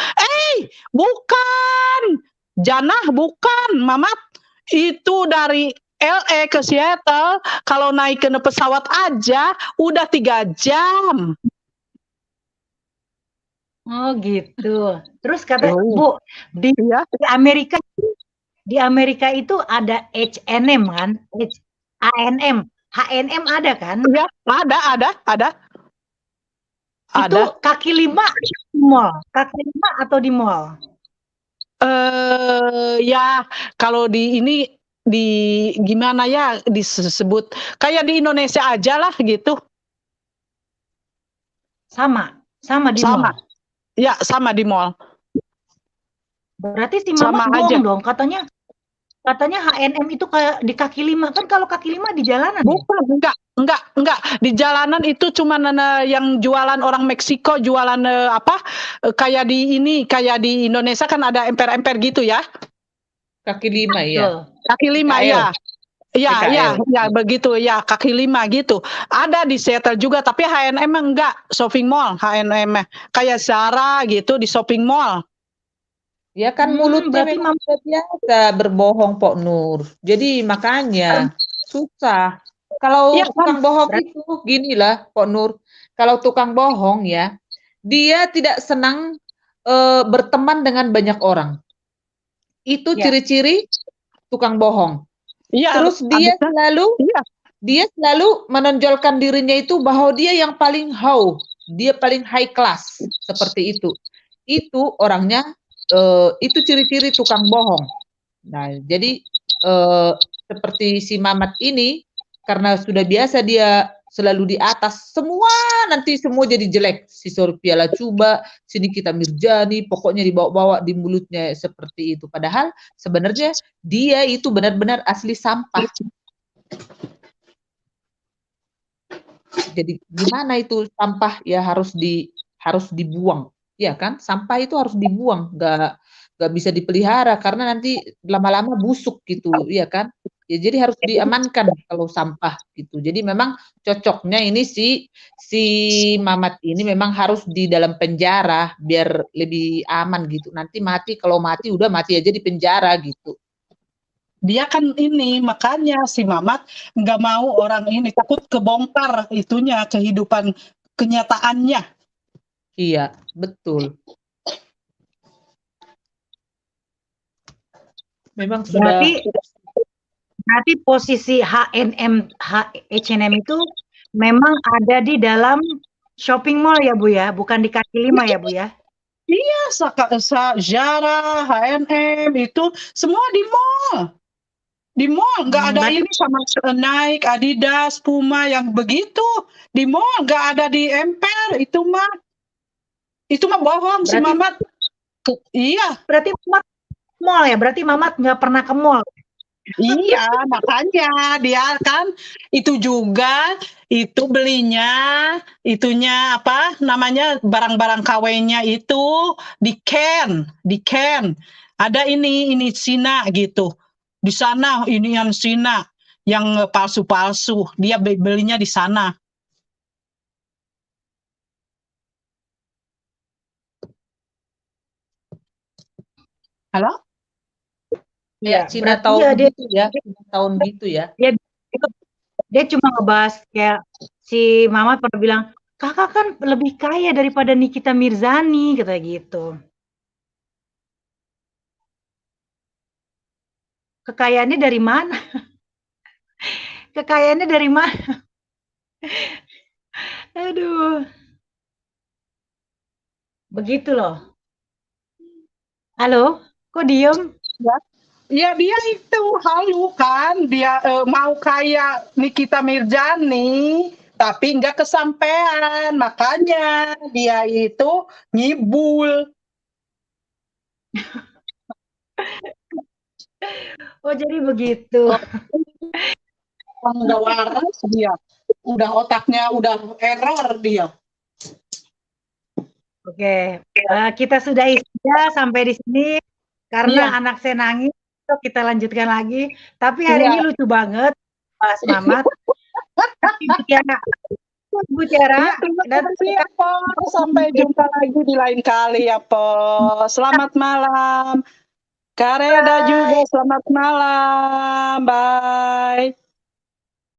bukan Janah, bukan Mamat, itu dari LA ke Seattle, kalau naik ke pesawat aja udah 3 jam. Oh gitu. Terus kata Oh, Bu, di iya. di Amerika itu ada H&M kan? H&M. H&M ada kan? Iya, ada. Itu Ada. kaki lima di mall. Kaki lima atau di mall? Ya kalau di ini di gimana ya disebut kayak di Indonesia aja lah gitu. Sama di Sama. mall. Ya, sama di mall. Berarti si Sama Mamat aja. bohong dong. Katanya H&M itu kayak di kaki lima. Kan kalau kaki lima di jalanan ya? Bukan, enggak. Di jalanan itu cuma yang jualan orang Meksiko, jualan kayak di Indonesia kan ada emper-emper gitu ya. Kaki lima ya. Betul. Kaki lima PKL. ya. Ya, PKL. begitu ya, kaki lima gitu. Ada di Seattle juga, tapi H&M enggak, shopping mall H&M kayak Zara gitu di shopping mall. Ya kan mulutnya Berarti memang sudah biasa berbohong, Pok Nur. Jadi makanya susah. Kalau Iya kan? tukang bohong Berarti itu ginilah, Pok Nur. Kalau tukang bohong ya, dia tidak senang berteman dengan banyak orang. Itu ya. ciri-ciri tukang bohong. Iya, Terus dia iya. selalu menonjolkan dirinya itu bahwa dia yang paling dia paling high class seperti itu. Itu orangnya itu ciri-ciri tukang bohong. Nah, jadi seperti si Mamat ini karena sudah biasa dia selalu di atas, nanti semua jadi jelek. Si Sophia Latjuba, sini kita Mirjani, pokoknya dibawa-bawa di mulutnya seperti itu. Padahal sebenarnya dia itu benar-benar asli sampah. Jadi gimana itu sampah ya harus dibuang, ya kan? Sampah itu harus dibuang, nggak bisa dipelihara karena nanti lama-lama busuk gitu, ya kan? Ya, jadi harus diamankan kalau sampah gitu. Jadi memang cocoknya ini si Mamat ini memang harus di dalam penjara biar lebih aman gitu. Nanti kalau mati udah mati aja di penjara gitu. Dia kan ini makanya si Mamat nggak mau orang ini takut kebongkar itunya kehidupan kenyataannya. Iya, betul. Memang sudah Berarti posisi H&M itu memang ada di dalam shopping mall ya Bu ya, bukan di kaki lima ya Bu ya? Iya, Zara, H&M itu semua di mall. Di mall nggak ada Berarti ini sama Nike, Adidas, Puma yang begitu. Di mall nggak ada di emper itu mah. Itu mah bohong si Mamat. Iya, berarti Mamat mall ya? Berarti Mamat nggak pernah ke mall? iya makanya dia kan itu juga itu belinya itunya apa namanya barang-barang KW-nya itu di Ken ada ini Cina gitu di sana ini yang Cina yang palsu-palsu dia belinya di sana. Halo? kayak Iya, Cina berarti tahun ya gitu ya, Cina tahun gitu ya. Dia cuma ngebahas kayak si Mamat pernah bilang, kakak kan lebih kaya daripada Nikita Mirzani, kata gitu. Kekayaannya dari mana? Kekayaannya dari mana? Aduh, begitu loh. Halo, kok diem? Ya dia itu halu kan dia mau kayak Nikita Mirzani tapi nggak kesampaian makanya dia itu ngibul. Oh jadi begitu. Udah waras dia udah otaknya udah error dia. Oke, kita sudahi saja sampai di sini karena Iya. anak saya nangis. Kita lanjutkan lagi. Tapi hari ini Iya. lucu banget, Mas Mamat. Bu Tiara, Iya, terima dan kasih ya, Po. Sampai jumpa lagi di lain kali ya, Po. Selamat malam. Kak Reda juga selamat malam. Bye.